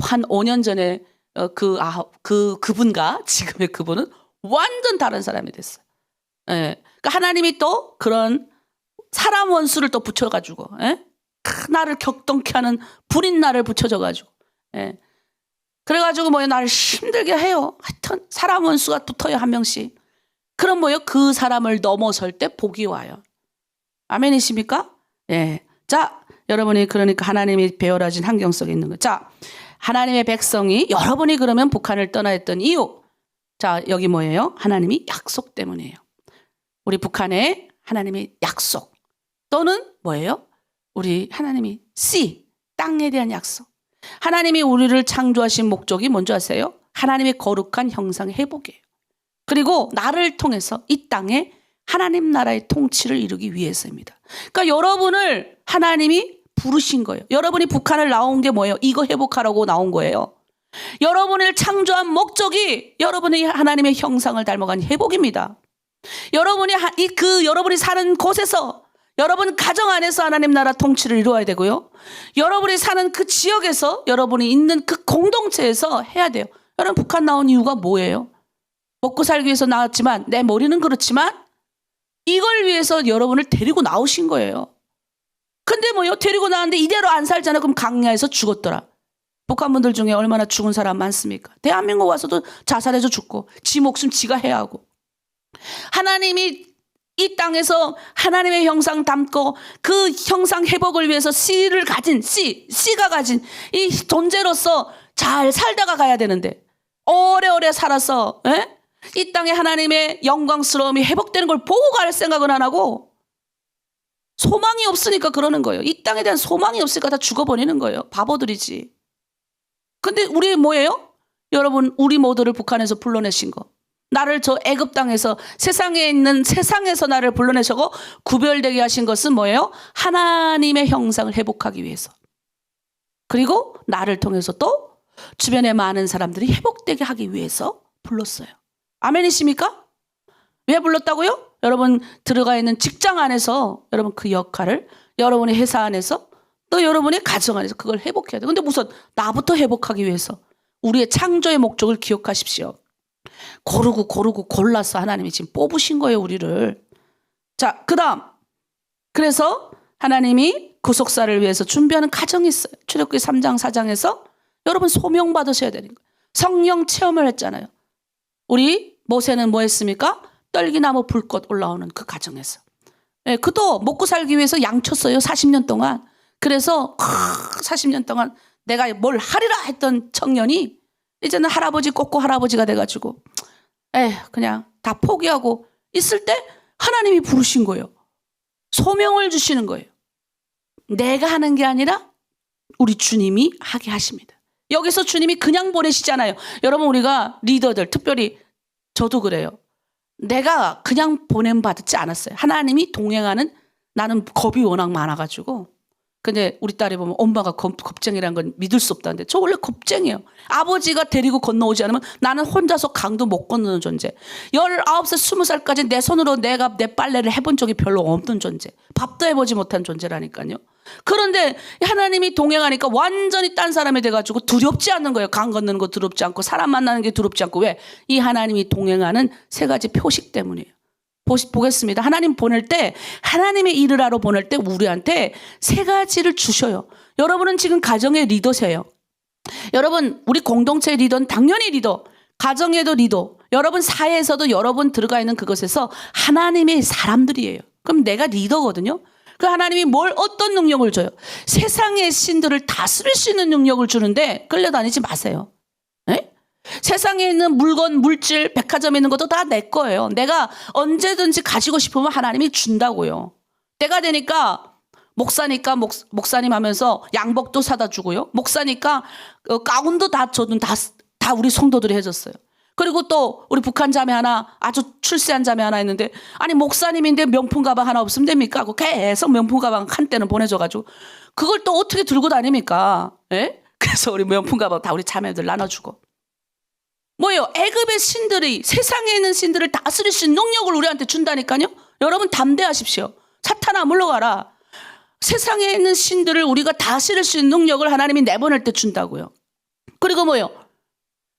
한 5년 전에 그분과 지금의 그분은 완전 다른 사람이 됐어요. 예. 그러니까 하나님이 또 그런 사람 원수를 또 붙여가지고, 예? 나를 격동케 하는 불인 나를 붙여줘가지고, 예. 그래가지고 나를 힘들게 해요. 하여튼 사람 원수가 붙어요, 한 명씩. 그럼 그 사람을 넘어설 때 복이 와요. 아멘이십니까? 예. 자, 여러분이 그러니까 하나님이 배열하신 환경 속에 있는 거. 자, 하나님의 백성이 여러분이 그러면 북한을 떠나 했던 이유. 자, 여기 뭐예요? 하나님이 약속 때문이에요. 우리 북한에 하나님의 약속 또는 뭐예요? 우리 하나님이 땅에 대한 약속. 하나님이 우리를 창조하신 목적이 뭔지 아세요? 하나님의 거룩한 형상의 회복이에요. 그리고 나를 통해서 이 땅에 하나님 나라의 통치를 이루기 위해서입니다. 그러니까 여러분을 하나님이 부르신 거예요. 여러분이 북한을 나온 게 뭐예요? 이거 회복하라고 나온 거예요. 여러분을 창조한 목적이 여러분의 하나님의 형상을 닮아간 회복입니다. 여러분이 여러분이 사는 곳에서 여러분 가정 안에서 하나님 나라 통치를 이루어야 되고요. 여러분이 사는 그 지역에서 여러분이 있는 그 공동체에서 해야 돼요. 여러분 북한 나온 이유가 뭐예요? 먹고 살기 위해서 나왔지만 내 머리는 그렇지만 이걸 위해서 여러분을 데리고 나오신 거예요. 근데 데리고 나왔는데 이대로 안 살잖아요. 그럼 강야에서 죽었더라. 북한 분들 중에 얼마나 죽은 사람 많습니까? 대한민국 와서도 자살해서 죽고 지 목숨 지가 해야 하고. 하나님이 이 땅에서 하나님의 형상 담고 그 형상 회복을 위해서 씨가 가진 이 존재로서 잘 살다가 가야 되는데 오래오래 살아서 이 땅에 하나님의 영광스러움이 회복되는 걸 보고 갈 생각은 안 하고 소망이 없으니까 그러는 거예요. 이 땅에 대한 소망이 없으니까 다 죽어버리는 거예요. 바보들이지. 근데 우리 뭐예요? 여러분 우리 모두를 북한에서 불러내신 거. 나를 저 애굽 땅에서 세상에서 나를 불러내셔고 구별되게 하신 것은 뭐예요? 하나님의 형상을 회복하기 위해서. 그리고 나를 통해서 또 주변의 많은 사람들이 회복되게 하기 위해서 불렀어요. 아멘이십니까? 왜 불렀다고요? 여러분 들어가 있는 직장 안에서 여러분 그 역할을 여러분의 회사 안에서 또 여러분의 가정 안에서 그걸 회복해야 돼요. 근데 우선 나부터 회복하기 위해서 우리의 창조의 목적을 기억하십시오. 고르고 골라서 하나님이 지금 뽑으신 거예요, 우리를. 자, 그 다음. 그래서 하나님이 구속사를 위해서 준비하는 가정이 있어요. 출애굽기 3장, 4장에서 여러분 소명 받으셔야 되는 거예요. 성령 체험을 했잖아요. 우리 모세는 뭐 했습니까? 떨기나무 불꽃 올라오는 그 가정에서. 예, 그도 먹고 살기 위해서 양쳤어요, 40년 동안. 그래서 40년 동안 내가 뭘 하리라 했던 청년이 이제는 할아버지 꽂고 할아버지가 돼가지고 그냥 다 포기하고 있을 때 하나님이 부르신 거예요. 소명을 주시는 거예요. 내가 하는 게 아니라 우리 주님이 하게 하십니다. 여기서 주님이 그냥 보내시잖아요. 여러분 우리가 리더들 특별히 저도 그래요. 내가 그냥 보냄받지 않았어요. 하나님이 동행하는 나는 겁이 워낙 많아가지고 근데 우리 딸이 보면 엄마가 겁쟁이라는 건 믿을 수 없다는데 저 원래 겁쟁이에요. 아버지가 데리고 건너오지 않으면 나는 혼자서 강도 못 건너는 존재. 19살, 20살까지 내 손으로 내 빨래를 해본 적이 별로 없는 존재. 밥도 해보지 못한 존재라니까요. 그런데 하나님이 동행하니까 완전히 딴 사람이 돼가지고 두렵지 않는 거예요. 강 건너는 거 두렵지 않고 사람 만나는 게 두렵지 않고. 왜? 이 하나님이 동행하는 세 가지 표식 때문이에요. 보겠습니다. 하나님 보낼 때 하나님의 일을 하러 보낼 때 우리한테 세 가지를 주셔요. 여러분은 지금 가정의 리더세요. 여러분 우리 공동체의 리더는 당연히 리더, 가정에도 리더, 여러분 사회에서도 여러분 들어가 있는 그것에서 하나님의 사람들이에요. 그럼 내가 리더거든요. 그 하나님이 어떤 능력을 줘요? 세상의 신들을 다스릴 수 있는 능력을 주는데 끌려다니지 마세요. 네? 세상에 있는 물건, 물질, 백화점에 있는 것도 다 내 거예요. 내가 언제든지 가지고 싶으면 하나님이 준다고요. 때가 되니까 목사니까 목사님 하면서 양복도 사다 주고요. 목사니까 가운도 다 저는 다 우리 성도들이 해줬어요. 그리고 또 우리 북한 자매 하나, 아주 출세한 자매 하나 있는데, 아니 목사님인데 명품 가방 하나 없으면 됩니까? 하고 계속 명품 가방 한 대는 보내줘가지고 그걸 또 어떻게 들고 다닙니까? 예? 그래서 우리 명품 가방 다 우리 자매들 나눠주고. 뭐예요? 애굽의 신들이, 세상에 있는 신들을 다스릴 수 있는 능력을 우리한테 준다니까요. 여러분 담대하십시오. 사탄아 물러가라. 세상에 있는 신들을 우리가 다스릴 수 있는 능력을 하나님이 내보낼 때 준다고요. 그리고 뭐예요?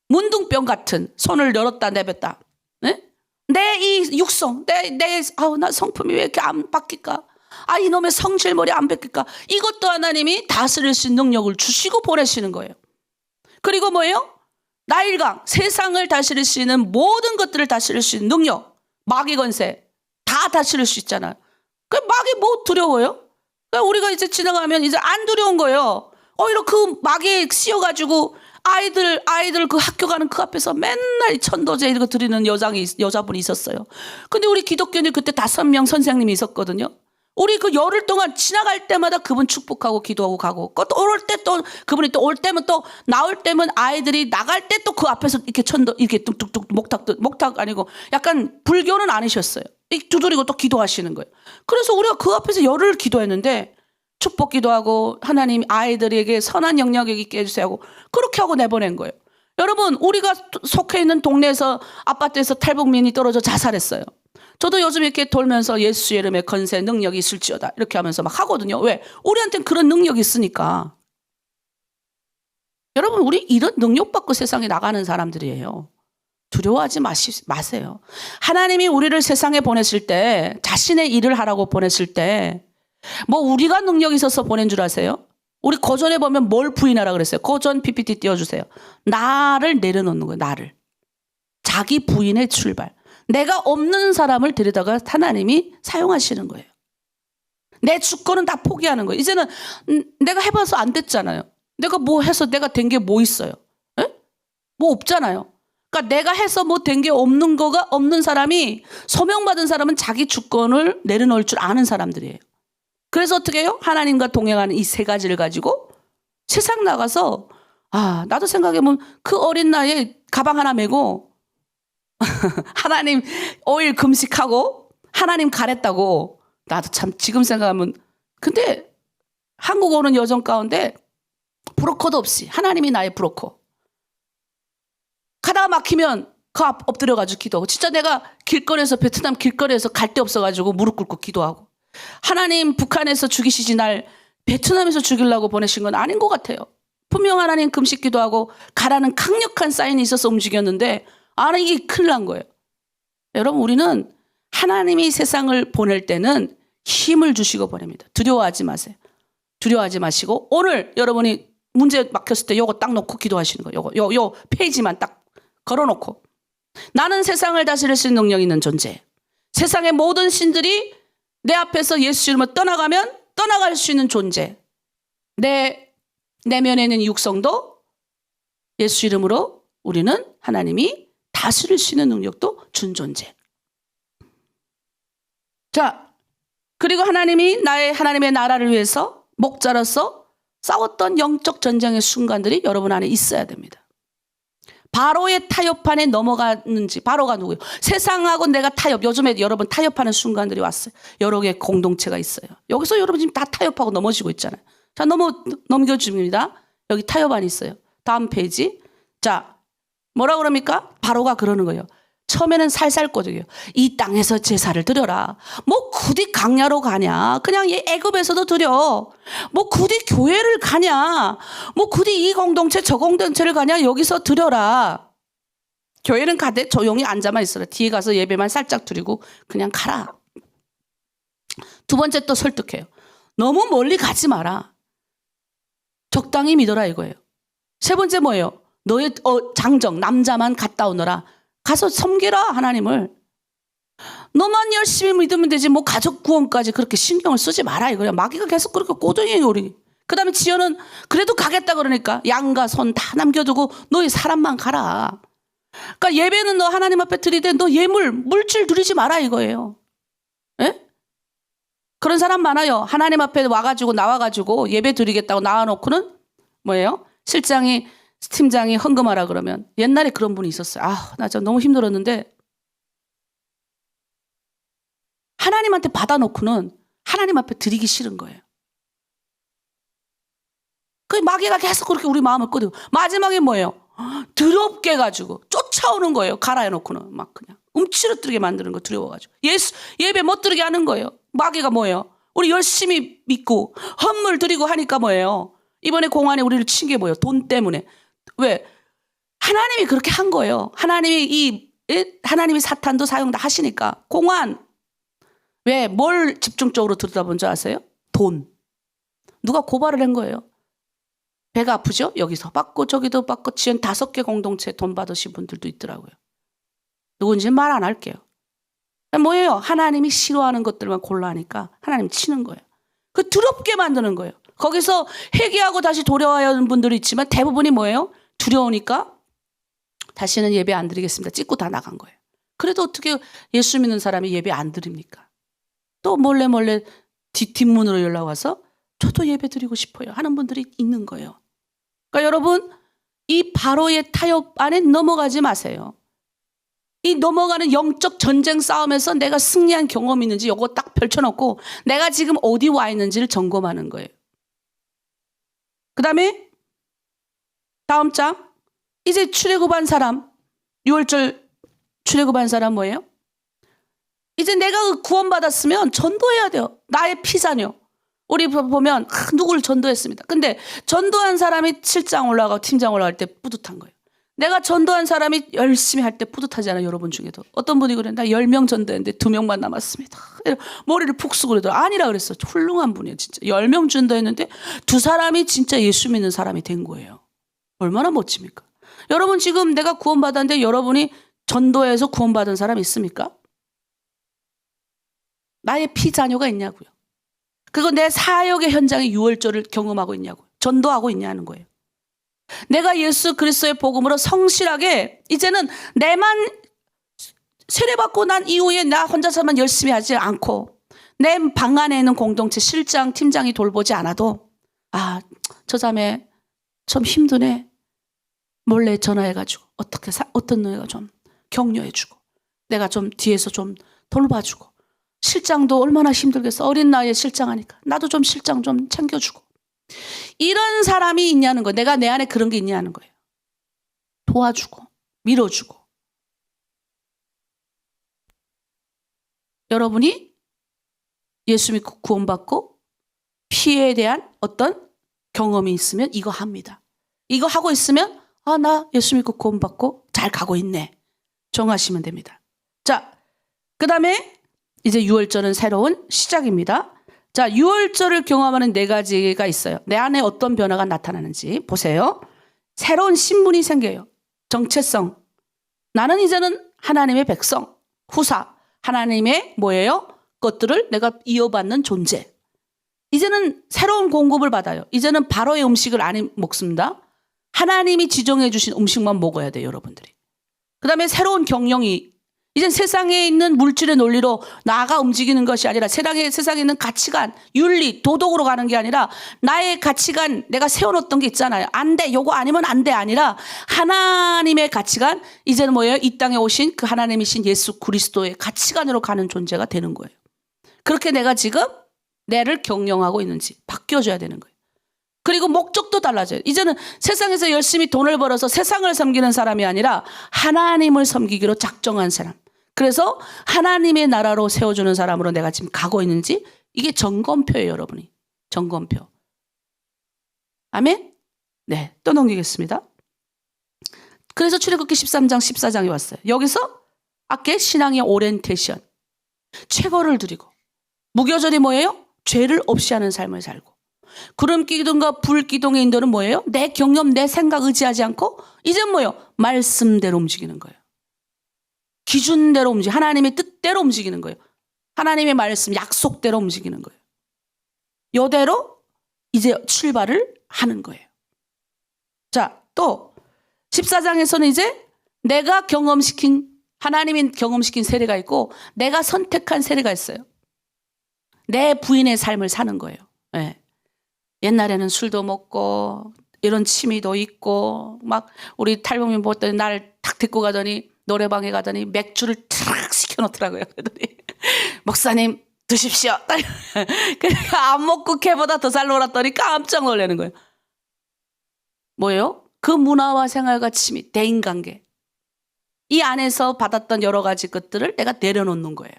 문둥병 같은, 손을 열었다 내뱉다. 네? 내 이 육성, 나 성품이 왜 이렇게 안 바뀔까? 아, 이놈의 성질머리 안 바뀔까? 이것도 하나님이 다스릴 수 있는 능력을 주시고 보내시는 거예요. 그리고 뭐예요? 나일강, 세상을 다스릴 수 있는 모든 것들을 다스릴 수 있는 능력, 마귀 권세 다 다스릴 수 있잖아요. 그 마귀 뭐 두려워요? 그러니까 우리가 이제 지나가면 이제 안 두려운 거예요. 오히려 그 마귀에 씌워가지고 아이들 그 학교 가는 그 앞에서 맨날 천도제 이거 드리는 여자분이 있었어요. 근데 우리 기독교인들 그때 5명 선생님이 있었거든요. 우리 그 열흘 동안 지나갈 때마다 그분 축복하고 기도하고 가고, 또 올 때 또 그분이 또 올 때면 또 나올 때면 아이들이 나갈 때 또 그 앞에서 이렇게 이렇게 뚝뚝뚝 목탁 아니고 약간 불교는 아니셨어요. 두드리고 또 기도하시는 거예요. 그래서 우리가 그 앞에서 열흘 기도했는데 축복 기도하고 하나님 아이들에게 선한 영향력 있게 해주세요 하고 그렇게 하고 내보낸 거예요. 여러분, 우리가 속해 있는 동네에서 아파트에서 탈북민이 떨어져 자살했어요. 저도 요즘 이렇게 돌면서 예수 이름의 건세 능력이 있을지어다 이렇게 하면서 막 하거든요. 왜? 우리한테는 그런 능력이 있으니까. 여러분, 우리 이런 능력 받고 세상에 나가는 사람들이에요. 두려워하지 마세요. 하나님이 우리를 세상에 보냈을 때, 자신의 일을 하라고 보냈을 때 뭐 우리가 능력이 있어서 보낸 줄 아세요? 우리 고전에 보면 뭘 부인하라 그랬어요? 고전 PPT 띄워주세요. 나를 내려놓는 거예요. 나를. 자기 부인의 출발. 내가 없는 사람을 데려다가 하나님이 사용하시는 거예요. 내 주권은 다 포기하는 거예요. 이제는 내가 해봐서 안 됐잖아요. 내가 뭐 해서 내가 된 게 뭐 있어요? 에? 뭐 없잖아요. 그러니까 내가 해서 뭐 된 게 없는 사람이, 소명받은 사람은 자기 주권을 내려놓을 줄 아는 사람들이에요. 그래서 어떻게 해요? 하나님과 동행하는 이 3가지를 가지고 세상 나가서, 나도 생각해보면 그 어린 나이에 가방 하나 메고 하나님 5일 금식하고 하나님 가랬다고, 나도 참 지금 생각하면, 근데 한국 오는 여정 가운데 브로커도 없이 하나님이 나의 브로커. 가다가 막히면 그 앞 엎드려가지고 기도하고, 진짜 내가 길거리에서, 베트남 길거리에서 갈 데 없어가지고 무릎 꿇고 기도하고, 하나님 북한에서 죽이시지 날 베트남에서 죽이려고 보내신 건 아닌 것 같아요. 분명 하나님 금식 기도하고 가라는 강력한 사인이 있어서 움직였는데, 이게 큰일 난 거예요. 여러분, 우리는 하나님이 세상을 보낼 때는 힘을 주시고 보냅니다. 두려워하지 마세요. 두려워하지 마시고, 오늘 여러분이 문제 막혔을 때 요거 딱 놓고 기도하시는 거예요. 요 페이지만 딱 걸어놓고, 나는 세상을 다스릴 수 있는 능력 있는 존재. 세상의 모든 신들이 내 앞에서 예수 이름으로 떠나가면 떠나갈 수 있는 존재. 내 내면에 있는 육성도 예수 이름으로 우리는 하나님이 다스릴 수 있는 능력도 준 존재. 자, 그리고 하나님이 하나님의 나라를 위해서 목자로서 싸웠던 영적 전쟁의 순간들이 여러분 안에 있어야 됩니다. 바로의 타협판에 넘어가는지, 바로가 누구예요? 세상하고 내가 타협, 요즘에 여러분 타협하는 순간들이 왔어요. 여러 개의 공동체가 있어요. 여기서 여러분 지금 다 타협하고 넘어지고 있잖아요. 자, 넘겨줍니다. 여기 타협안이 있어요. 다음 페이지. 자, 뭐라 그럽니까? 바로가 그러는 거예요. 처음에는 살살 꼬드겨요. 이 땅에서 제사를 드려라. 뭐 굳이 강야로 가냐? 그냥 애굽에서도 드려. 뭐 굳이 교회를 가냐? 뭐 굳이 이 공동체 저 공동체를 가냐? 여기서 드려라. 교회는 가되 조용히 앉아만 있어라. 뒤에 가서 예배만 살짝 드리고 그냥 가라. 2번째 또 설득해요. 너무 멀리 가지 마라. 적당히 믿어라 이거예요. 3번째 뭐예요? 너의 장정 남자만 갔다 오너라. 가서 섬기라 하나님을. 너만 열심히 믿으면 되지 뭐 가족 구원까지 그렇게 신경을 쓰지 마라 이거야. 마귀가 계속 그렇게 꼬드겨요 우리. 그 다음에 지연은 그래도 가겠다 그러니까 양과 손 다 남겨두고 너희 사람만 가라. 그러니까 예배는 너 하나님 앞에 드리되 너 물질 드리지 마라 이거예요. 예? 그런 사람 많아요. 하나님 앞에 와가지고 나와가지고 예배 드리겠다고 나와놓고는 뭐예요? 실장이 팀장이 헌금하라 그러면 옛날에 그런 분이 있었어요. 아, 나 진짜 너무 힘들었는데 하나님한테 받아놓고는 하나님 앞에 드리기 싫은 거예요. 그 마귀가 계속 그렇게 우리 마음을 꼬드고 마지막에 뭐예요? 더럽게 가지고 쫓아오는 거예요. 가라 해놓고는 막 그냥 움츠러뜨리게 만드는 거 두려워가지고 예배 못 드리게 하는 거예요. 마귀가 뭐예요? 우리 열심히 믿고 헌물 드리고 하니까 뭐예요? 이번에 공안에 우리를 친 게 뭐예요? 돈 때문에. 왜? 하나님이 그렇게 한 거예요. 하나님이 사탄도 사용 다 하시니까 공안 왜 뭘 집중적으로 들여다본 줄 아세요? 돈. 누가 고발을 한 거예요. 배가 아프죠? 여기서 받고 저기도 받고 지연 5개 공동체 돈 받으신 분들도 있더라고요. 누군지는 말 안 할게요. 뭐예요? 하나님이 싫어하는 것들만 골라하니까 하나님 치는 거예요. 그 두렵게 만드는 거예요. 거기서 회개하고 다시 돌아와야 하는 분들이 있지만 대부분이 뭐예요? 두려우니까 다시는 예배 안 드리겠습니다. 찍고 다 나간 거예요. 그래도 어떻게 예수 믿는 사람이 예배 안 드립니까? 또 몰래 뒷문으로 연락 와서 저도 예배 드리고 싶어요 하는 분들이 있는 거예요. 그러니까 여러분 이 바로의 타협 안에 넘어가지 마세요. 이 넘어가는 영적 전쟁 싸움에서 내가 승리한 경험이 있는지 이거 딱 펼쳐놓고 내가 지금 어디 와 있는지를 점검하는 거예요. 그 다음에 다음 장 이제 출애굽한 사람 6월절 출애굽한 사람 뭐예요? 이제 내가 구원받았으면 전도해야 돼요. 나의 피자녀. 우리 보면 누구를 전도했습니다. 근데 전도한 사람이 7장 올라가고 팀장 올라갈 때 뿌듯한 거예요. 내가 전도한 사람이 열심히 할 때 뿌듯하잖아요. 여러분 중에도. 어떤 분이 그래. 나 10명 전도했는데 2명만 남았습니다. 머리를 푹 쓰고 그러더라. 아니라 그랬어. 훌륭한 분이에요. 진짜. 10명 전도했는데 2사람이 진짜 예수 믿는 사람이 된 거예요. 얼마나 멋집니까? 여러분 지금 내가 구원받았는데 여러분이 전도해서 구원받은 사람 있습니까? 나의 피자녀가 있냐고요. 그거 내 사역의 현장에 6월절을 경험하고 있냐고요. 전도하고 있냐는 거예요. 내가 예수 그리스도의 복음으로 성실하게 이제는 내만 세례받고 난 이후에 나 혼자서만 열심히 하지 않고 내 방 안에 있는 공동체 실장, 팀장이 돌보지 않아도 저 자매 좀 힘드네. 몰래 전화해가지고 어떤 노예가 좀 격려해주고 내가 좀 뒤에서 좀 돌봐주고 실장도 얼마나 힘들겠어. 어린 나이에 실장하니까 나도 좀 실장 좀 챙겨주고 이런 사람이 있냐는 거예요. 내가 내 안에 그런 게 있냐는 거예요. 도와주고 밀어주고 여러분이 예수 믿고 구원받고 피해에 대한 어떤 경험이 있으면 이거 합니다. 이거 하고 있으면 나 예수 믿고 구원받고 잘 가고 있네. 정하시면 됩니다. 자, 그 다음에 이제 6월절은 새로운 시작입니다. 자, 6월절을 경험하는 4가지가 있어요. 내 안에 어떤 변화가 나타나는지 보세요. 새로운 신분이 생겨요. 정체성. 나는 이제는 하나님의 백성, 후사, 하나님의 뭐예요? 것들을 내가 이어받는 존재. 이제는 새로운 공급을 받아요. 이제는 바로의 음식을 안 먹습니다. 하나님이 지정해 주신 음식만 먹어야 돼요, 여러분들이. 그 다음에 새로운 경영이 이제 세상에 있는 물질의 논리로 나아가 움직이는 것이 아니라 세상에 있는 가치관, 윤리, 도덕으로 가는 게 아니라 나의 가치관, 내가 세워놓던 게 있잖아요. 안 돼, 요거 아니면 안 돼 아니라 하나님의 가치관, 이제는 뭐예요? 이 땅에 오신 그 하나님이신 예수 그리스도의 가치관으로 가는 존재가 되는 거예요. 그렇게 내가 지금 내를 경영하고 있는지 바뀌어줘야 되는 거예요. 그리고 목적도 달라져요. 이제는 세상에서 열심히 돈을 벌어서 세상을 섬기는 사람이 아니라 하나님을 섬기기로 작정한 사람. 그래서 하나님의 나라로 세워주는 사람으로 내가 지금 가고 있는지 이게 점검표예요, 여러분이. 점검표. 아멘? 네, 또 넘기겠습니다. 그래서 출애굽기 13장, 14장이 왔어요. 여기서 아까 신앙의 오리엔테이션. 최고를 드리고. 무교절이 뭐예요? 죄를 없이 하는 삶을 살고. 구름기둥과 불기둥의 인도는 뭐예요? 내 경험, 내 생각 의지하지 않고 이제 뭐예요? 말씀대로 움직이는 거예요. 기준대로 하나님의 뜻대로 움직이는 거예요. 하나님의 말씀, 약속대로 움직이는 거예요. 이대로 이제 출발을 하는 거예요. 자, 또 14장에서는 이제 내가 하나님이 경험시킨 세례가 있고 내가 선택한 세례가 있어요. 내 부인의 삶을 사는 거예요. 네. 옛날에는 술도 먹고 이런 취미도 있고 막 우리 탈북민 보더니 날 탁 데리고 가더니 노래방에 가더니 맥주를 탁 시켜놓더라고요. 그러더니 목사님 드십시오. 그러니까 안 먹고 걔보다 더 잘 놀았더니 깜짝 놀라는 거예요. 뭐예요? 그 문화와 생활과 취미, 대인관계 이 안에서 받았던 여러 가지 것들을 내가 내려놓는 거예요.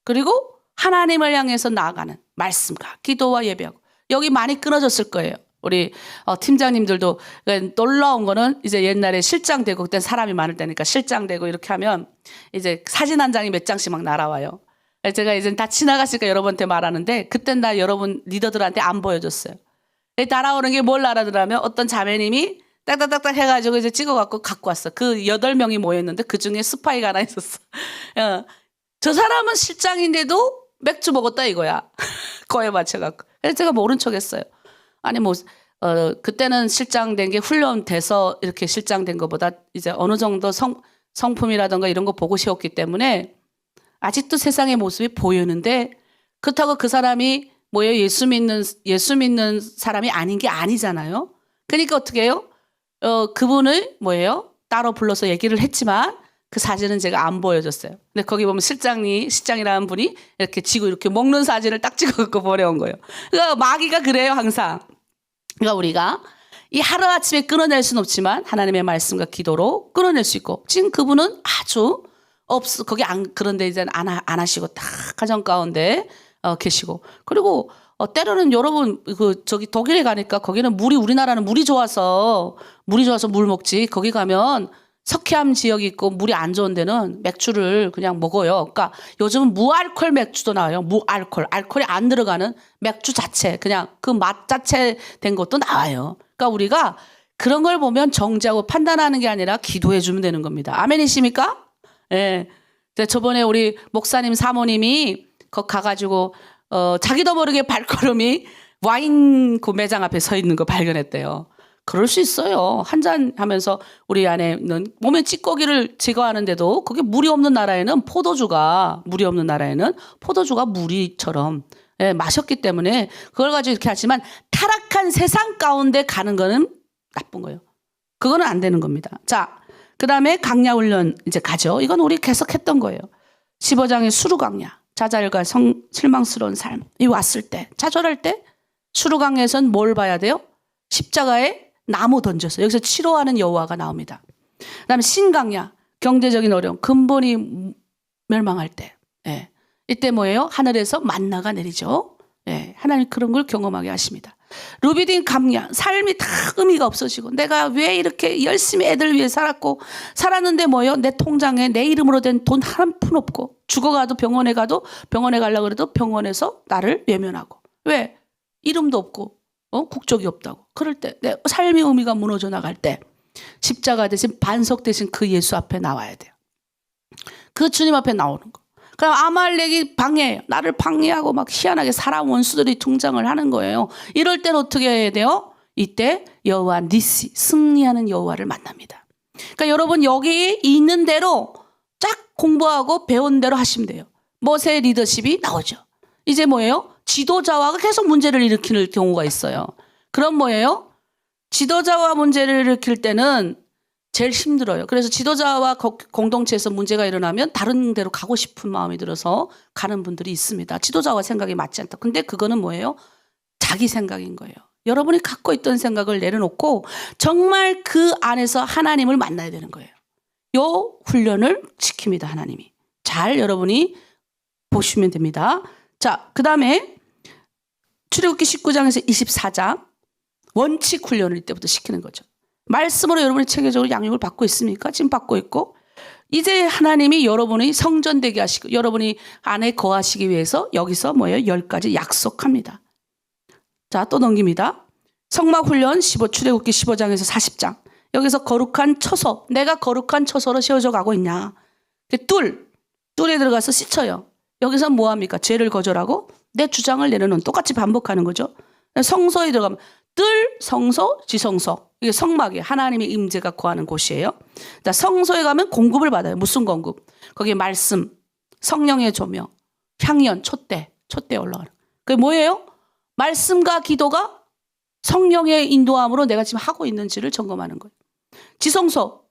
그리고 하나님을 향해서 나아가는 말씀과 기도와 예배하고 여기 많이 끊어졌을 거예요. 우리 팀장님들도 놀라운 거는 이제 옛날에 실장 되고 그때 사람이 많을 때니까 실장 되고 이렇게 하면 이제 사진 한 장이 몇 장씩 막 날아와요. 제가 이제 다 지나갔으니까 여러분한테 말하는데 그땐 나 여러분 리더들한테 안 보여줬어요. 날아오는 게 뭘 알아들으면 어떤 자매님이 딱딱딱딱 해가지고 이제 찍어갖고 갖고 왔어. 그 8명이 모였는데 그 중에 스파이가 하나 있었어. 저 사람은 실장인데도 맥주 먹었다 이거야. 거에 맞춰갖고. 그래서 제가 모른 척 했어요. 아니 그때는 실장 된 게 훈련돼서 이렇게 실장 된 것보다 이제 어느 정도 성품이라든가 이런 거 보고 세웠기 때문에 아직도 세상의 모습이 보이는데 그렇다고 그 사람이 예수 믿는 사람이 아닌 게 아니잖아요. 그러니까 어떻게 해요? 그분을 따로 불러서 얘기를 했지만 그 사진은 제가 안 보여줬어요. 근데 거기 보면 실장이라는 분이 이렇게 지고 이렇게 먹는 사진을 딱 찍어갖고 보내온 거예요. 그러니까 마귀가 그래요, 항상. 그러니까 우리가 이 하루아침에 끊어낼 수는 없지만 하나님의 말씀과 기도로 끊어낼 수 있고 지금 그분은 아주 거기 그런데 이제 안 하시고 딱 가정 가운데 계시고 그리고 때로는 여러분 저기 독일에 가니까 거기는 우리나라는 물이 좋아서 물 먹지 거기 가면 석회암 지역이 있고 물이 안 좋은 데는 맥주를 그냥 먹어요. 그러니까 요즘은 무알콜 맥주도 나와요. 알코올이 안 들어가는 맥주 자체 그냥 그 맛 자체 된 것도 나와요. 그러니까 우리가 그런 걸 보면 정죄하고 판단하는 게 아니라 기도해 주면 되는 겁니다. 아멘이십니까? 예. 저번에 우리 목사님 사모님이 거기 가가지고 자기도 모르게 발걸음이 와인 그 매장 앞에 서 있는 거 발견했대요. 그럴 수 있어요. 한잔 하면서 우리 안에는 몸에 찌꺼기를 제거하는데도 그게 물이 없는 나라에는 포도주가 물이처럼 마셨기 때문에 그걸 가지고 이렇게 하지만 타락한 세상 가운데 가는 거는 나쁜 거예요. 그거는 안 되는 겁니다. 자, 그 다음에 강야 훈련 이제 가죠. 이건 우리 계속 했던 거예요. 15장의 수루강야, 자잘과 실망스러운 삶이 왔을 때, 좌절할 때 수루강야에선 뭘 봐야 돼요? 십자가에 나무 던져서 여기서 치료하는 여호와가 나옵니다. 그다음에 신강야, 경제적인 어려움, 근본이 멸망할 때, 이때 뭐예요? 하늘에서 만나가 내리죠. 하나님 그런 걸 경험하게 하십니다. 루비딘 감야, 삶이 다 의미가 없어지고 내가 왜 이렇게 열심히 애들 위해 살았는데 뭐예요? 내 통장에 내 이름으로 된 돈 한 푼 없고 죽어가도 병원에 가려고 그래도 병원에서 나를 외면하고 왜? 이름도 없고 국적이 없다고. 그럴 때 내 삶의 의미가 무너져 나갈 때 십자가 대신 반석 대신 그 예수 앞에 나와야 돼요. 그 주님 앞에 나오는 거. 그럼 아말렉이 방해해요. 나를 방해하고 막 희한하게 사람 원수들이 등장을 하는 거예요. 이럴 때는 어떻게 해야 돼요? 이때 여호와 니시, 승리하는 여호와를 만납니다. 그러니까 여러분 여기 있는 대로 쫙 공부하고 배운 대로 하시면 돼요. 모세의 리더십이 나오죠. 이제 뭐예요? 지도자와 계속 문제를 일으키는 경우가 있어요. 그럼 뭐예요? 지도자와 문제를 일으킬 때는 제일 힘들어요. 그래서 지도자와 공동체에서 문제가 일어나면 다른 데로 가고 싶은 마음이 들어서 가는 분들이 있습니다. 지도자와 생각이 맞지 않다. 근데 그거는 뭐예요? 자기 생각인 거예요. 여러분이 갖고 있던 생각을 내려놓고 정말 그 안에서 하나님을 만나야 되는 거예요. 요 훈련을 시킵니다. 하나님이. 잘 여러분이 보시면 됩니다. 자, 그 다음에 출애굽기 19장에서 24장 원칙 훈련을 이때부터 시키는 거죠. 말씀으로 여러분이 체계적으로 양육을 받고 있습니까? 지금 받고 있고 이제 하나님이 여러분이 성전되게 하시고 여러분이 안에 거하시기 위해서 여기서 뭐예요? 10가지 약속합니다. 자, 또 넘깁니다. 성막훈련 출애굽기 15장에서 40장 여기서 거룩한 처소, 내가 거룩한 처소로 세워져 가고 있냐? 뚫에 들어가서 씻어요. 여기서 뭐 합니까? 죄를 거절하고 내 주장을 내려놓는, 똑같이 반복하는 거죠. 성소에 들어가면 뜰, 성소, 지성소. 이게 성막이에요. 하나님의 임재가 거하는 곳이에요. 자, 성소에 가면 공급을 받아요. 무슨 공급? 거기에 말씀, 성령의 조명, 향연, 촛대 올라가는. 그게 뭐예요? 말씀과 기도가 성령의 인도함으로 내가 지금 하고 있는지를 점검하는 거예요. 지성소,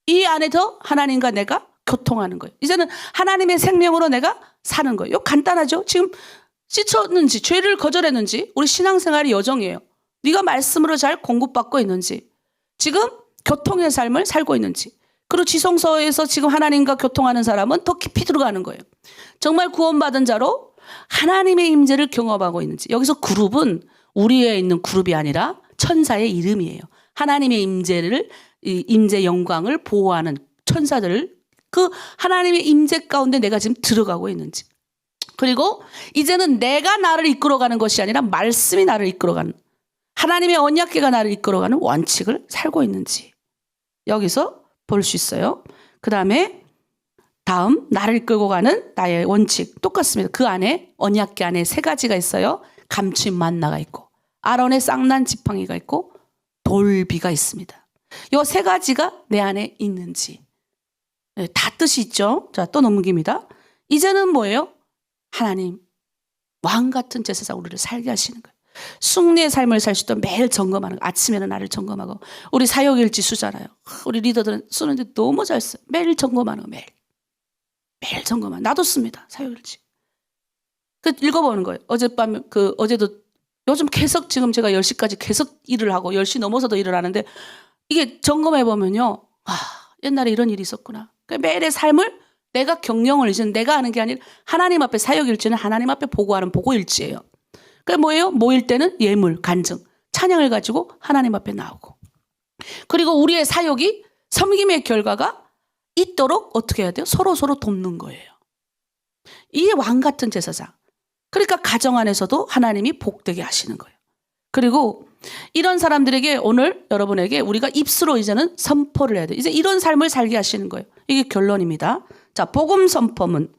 이 안에서 하나님과 내가 교통하는 거예요. 이제는 하나님의 생명으로 내가 사는 거예요. 이거 간단하죠? 지금 씻었는지, 죄를 거절했는지, 우리 신앙생활의 여정이에요. 네가 말씀으로 잘 공급받고 있는지, 지금 교통의 삶을 살고 있는지, 그리고 지성소에서 지금 하나님과 교통하는 사람은 더 깊이 들어가는 거예요. 정말 구원받은 자로 하나님의 임재를 경험하고 있는지. 여기서 그룹은 우리에 있는 그룹이 아니라 천사의 이름이에요. 하나님의 임재를, 임재 영광을 보호하는 천사들을, 그 하나님의 임재 가운데 내가 지금 들어가고 있는지. 그리고 이제는 내가 나를 이끌어가는 것이 아니라 말씀이 나를 이끌어가는, 하나님의 언약궤가 나를 이끌어가는 원칙을 살고 있는지 여기서 볼 수 있어요. 그 다음에 다음, 나를 이끌고 가는 나의 원칙 똑같습니다. 그 안에 언약궤 안에 세 가지가 있어요. 감추인 만나가 있고, 아론의 쌍난 지팡이가 있고, 돌비가 있습니다. 이 세 가지가 내 안에 있는지. 네, 다 뜻이 있죠. 자, 또 넘깁니다. 이제는 뭐예요? 하나님 왕 같은 제사장 우리를 살게 하시는 거예요. 승리의 삶을 살 수 있도록 매일 점검하는 거예요. 아침에는 나를 점검하고. 우리 사역일지 쓰잖아요. 우리 리더들은 쓰는데 너무 잘 써요. 매일 점검하는 거예요. 매일 점검하는. 나도 씁니다. 사역일지. 그 읽어보는 거예요. 어젯밤 어제도 요즘 계속 지금 제가 10시까지 계속 일을 하고 10시 넘어서도 일을 하는데, 이게 점검해 보면요. 옛날에 이런 일이 있었구나. 매일의 삶을 내가 경영을, 이제는 내가 하는 게 아니라 하나님 앞에, 사역일지는 하나님 앞에 보고하는 보고일지예요. 그게 뭐예요? 모일 때는 예물, 간증, 찬양을 가지고 하나님 앞에 나오고. 그리고 우리의 사역이 섬김의 결과가 있도록 어떻게 해야 돼요? 서로 돕는 거예요. 이게 왕 같은 제사장. 그러니까 가정 안에서도 하나님이 복되게 하시는 거예요. 그리고 이런 사람들에게 오늘 여러분에게 우리가 입술로 이제는 선포를 해야 돼요. 이제 이런 삶을 살게 하시는 거예요. 이게 결론입니다. 자, 복음 선포문.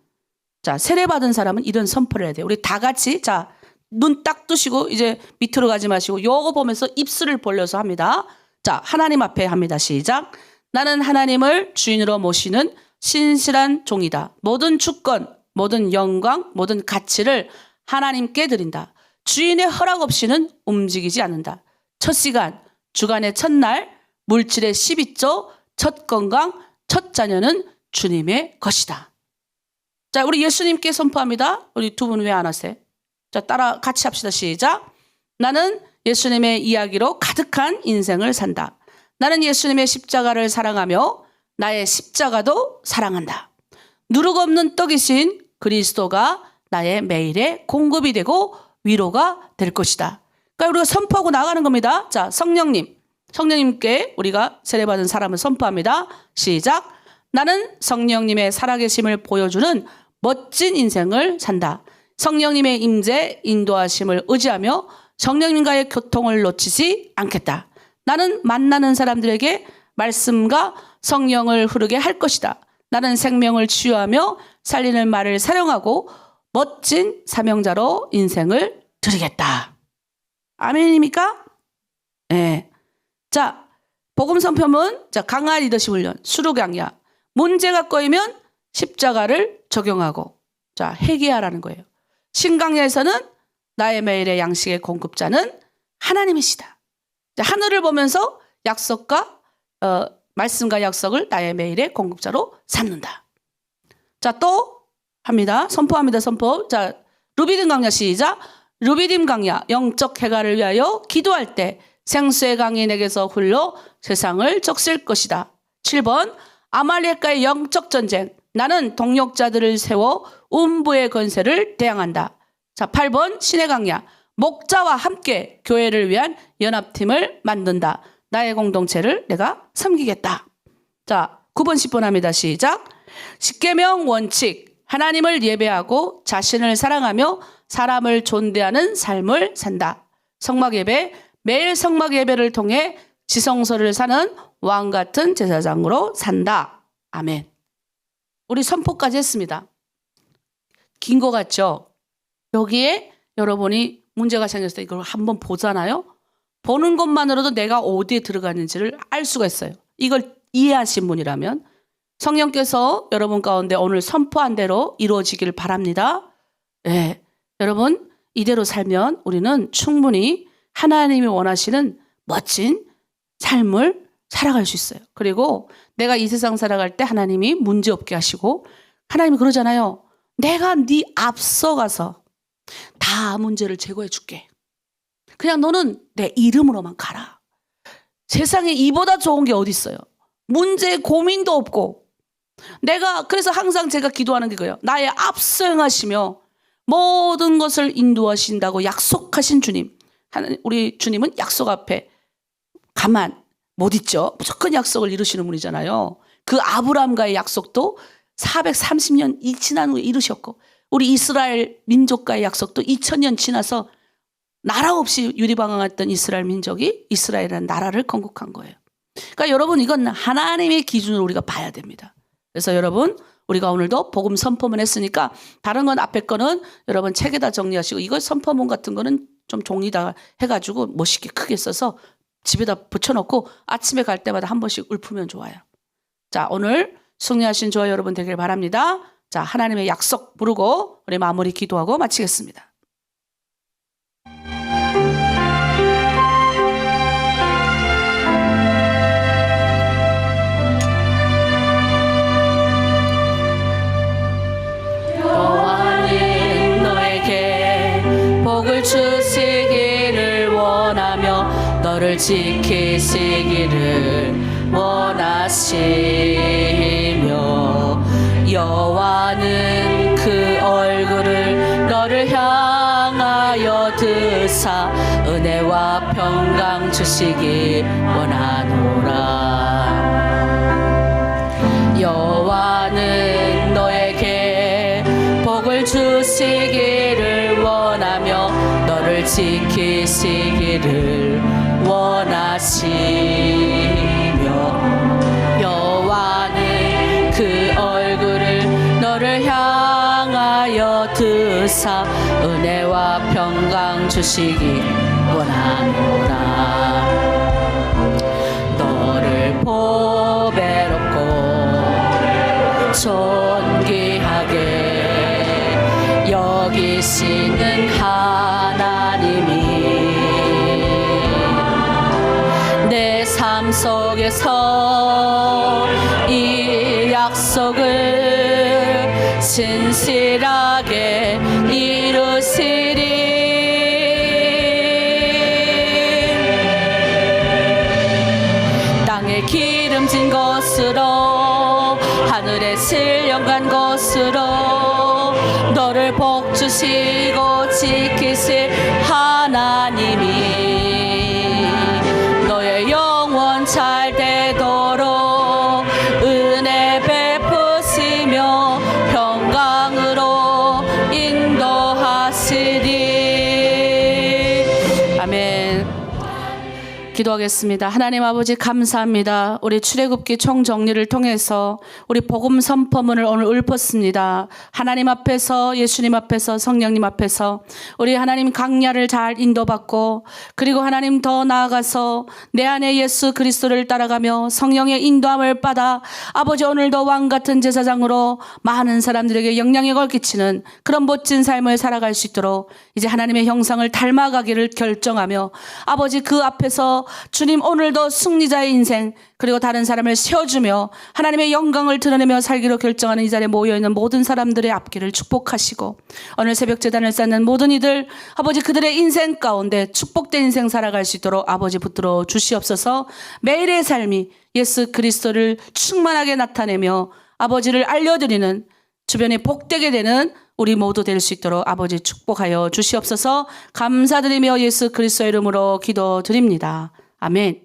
자, 세례받은 사람은 이런 선포를 해야 돼요. 우리 다 같이, 자, 눈 딱 뜨시고 이제 밑으로 가지 마시고 요거 보면서 입술을 벌려서 합니다. 자, 하나님 앞에 합니다. 시작. 나는 하나님을 주인으로 모시는 신실한 종이다. 모든 주권, 모든 영광, 모든 가치를 하나님께 드린다. 주인의 허락 없이는 움직이지 않는다. 첫 시간, 주간의 첫날, 물질의 12조, 첫 건강, 첫 자녀는 주님의 것이다. 자, 우리 예수님께 선포합니다. 우리 두 분 왜 안 하세요? 자, 따라 같이 합시다. 시작. 나는 예수님의 이야기로 가득한 인생을 산다. 나는 예수님의 십자가를 사랑하며 나의 십자가도 사랑한다. 누룩 없는 떡이신 그리스도가 나의 매일의 공급이 되고 위로가 될 것이다. 그러니까 우리가 선포하고 나가는 겁니다. 자, 성령님께 우리가 세례받은 사람을 선포합니다. 시작. 나는 성령님의 살아계심을 보여주는 멋진 인생을 산다. 성령님의 임재, 인도하심을 의지하며 성령님과의 교통을 놓치지 않겠다. 나는 만나는 사람들에게 말씀과 성령을 흐르게 할 것이다. 나는 생명을 치유하며 살리는 말을 사용하고 멋진 사명자로 인생을 드리겠다. 아멘입니까? 네. 자, 복음 선포문, 자, 강화 리더십 훈련, 수루 강야. 문제가 꼬이면 십자가를 적용하고, 자, 회개하라는 거예요. 신강야에서는 나의 매일의 양식의 공급자는 하나님이시다. 자, 하늘을 보면서 약속과 말씀과 약속을 나의 매일의 공급자로 삼는다. 자, 또 합니다. 선포합니다. 선포. 자, 루비딤 강야 시작. 루비딤 강야, 영적 해가를 위하여 기도할 때 생수의 강이 내게서 흘러 세상을 적실 것이다. 7번 아말렉과의 영적 전쟁. 나는 동력자들을 세워 음부의 권세를 대항한다. 자, 8번 신의 강야. 목자와 함께 교회를 위한 연합팀을 만든다. 나의 공동체를 내가 섬기겠다. 자, 9번 10번 합니다. 시작. 십계명 원칙. 하나님을 예배하고 자신을 사랑하며 사람을 존대하는 삶을 산다. 성막 예배. 매일 성막 예배를 통해 지성소를 사는 왕 같은 제사장으로 산다. 아멘. 우리 선포까지 했습니다. 긴 거 같죠? 여기에 여러분이 문제가 생겼을 때 이걸 한번 보잖아요. 보는 것만으로도 내가 어디에 들어가는지를 알 수가 있어요. 이걸 이해하신 분이라면 성령께서 여러분 가운데 오늘 선포한 대로 이루어지길 바랍니다. 네, 여러분 이대로 살면 우리는 충분히 하나님이 원하시는 멋진 삶을 살아갈 수 있어요. 그리고 내가 이 세상 살아갈 때 하나님이 문제없게 하시고 하나님이 그러잖아요. 내가 네 앞서가서 다 문제를 제거해 줄게. 그냥 너는 내 이름으로만 가라. 세상에 이보다 좋은 게 어디 있어요. 문제 고민도 없고 그래서 항상 제가 기도하는 게 그래요. 나의 앞서 행하시며 모든 것을 인도하신다고 약속하신 주님. 우리 주님은 약속 앞에 가만 못 있죠. 무조건 약속을 이루시는 분이잖아요. 그 아브라함과의 약속도 430년 지난 후에 이루셨고 우리 이스라엘 민족과의 약속도 2000년 지나서 나라 없이 유리방황했던 이스라엘 민족이 이스라엘이라는 나라를 건국한 거예요. 그러니까 여러분 이건 하나님의 기준으로 우리가 봐야 됩니다. 그래서 여러분 우리가 오늘도 복음 선포문 했으니까 다른 건 앞에 거는 여러분 책에다 정리하시고 이거 선포문 같은 거는 좀 종이다 해가지고 멋있게 크게 써서 집에다 붙여놓고 아침에 갈 때마다 한 번씩 읊으면 좋아요. 자, 오늘 승리하신 저와 여러분 되길 바랍니다. 자, 하나님의 약속 부르고 우리 마무리 기도하고 마치겠습니다. 여호와는 너에게 복을 주시기를 원하며 너를 지키시기를 원하시며 여호와는 그 얼굴을 너를 향하여 드사 은혜와 평강 주시기 원하노라. 여호와는 너에게 복을 주시기를 원하며 너를 지키시기를 원하시며 여호와는 그 얼굴을 너를 향하여 드사 은혜와 평강 주시기 원하노라. 너를 보배롭고 존귀하게 여기시는 하나님이 내 삶 속에서 이 약속을 진실하게 이루시리. 땅에 기름진 것으로 하늘에 신령한 것으로 너를 복주시고 지키실 하나님이 너의 영원 잘 되도록 은혜 베푸시며 평강으로 인도하시리. 아멘. 기도하겠습니다. 하나님 아버지 감사합니다. 우리 출애굽기 총정리를 통해서 우리 복음 선포문을 오늘 읊었습니다. 하나님 앞에서 예수님 앞에서 성령님 앞에서 우리 하나님 강야를 잘 인도받고 그리고 하나님 더 나아가서 내 안에 예수 그리스도를 따라가며 성령의 인도함을 받아 아버지 오늘도 왕같은 제사장으로 많은 사람들에게 영향력을 끼치는 그런 멋진 삶을 살아갈 수 있도록 이제 하나님의 형상을 닮아가기를 결정하며 아버지 그 앞에서 주님 오늘도 승리자의 인생 그리고 다른 사람을 세워주며 하나님의 영광을 드러내며 살기로 결정하는 이 자리에 모여있는 모든 사람들의 앞길을 축복하시고 오늘 새벽 제단을 쌓는 모든 이들 아버지 그들의 인생 가운데 축복된 인생 살아갈 수 있도록 아버지 붙들어 주시옵소서. 매일의 삶이 예수 그리스도를 충만하게 나타내며 아버지를 알려드리는 주변에 복되게 되는 우리 모두 될 수 있도록 아버지 축복하여 주시옵소서. 감사드리며 예수 그리스도의 이름으로 기도드립니다. 아멘.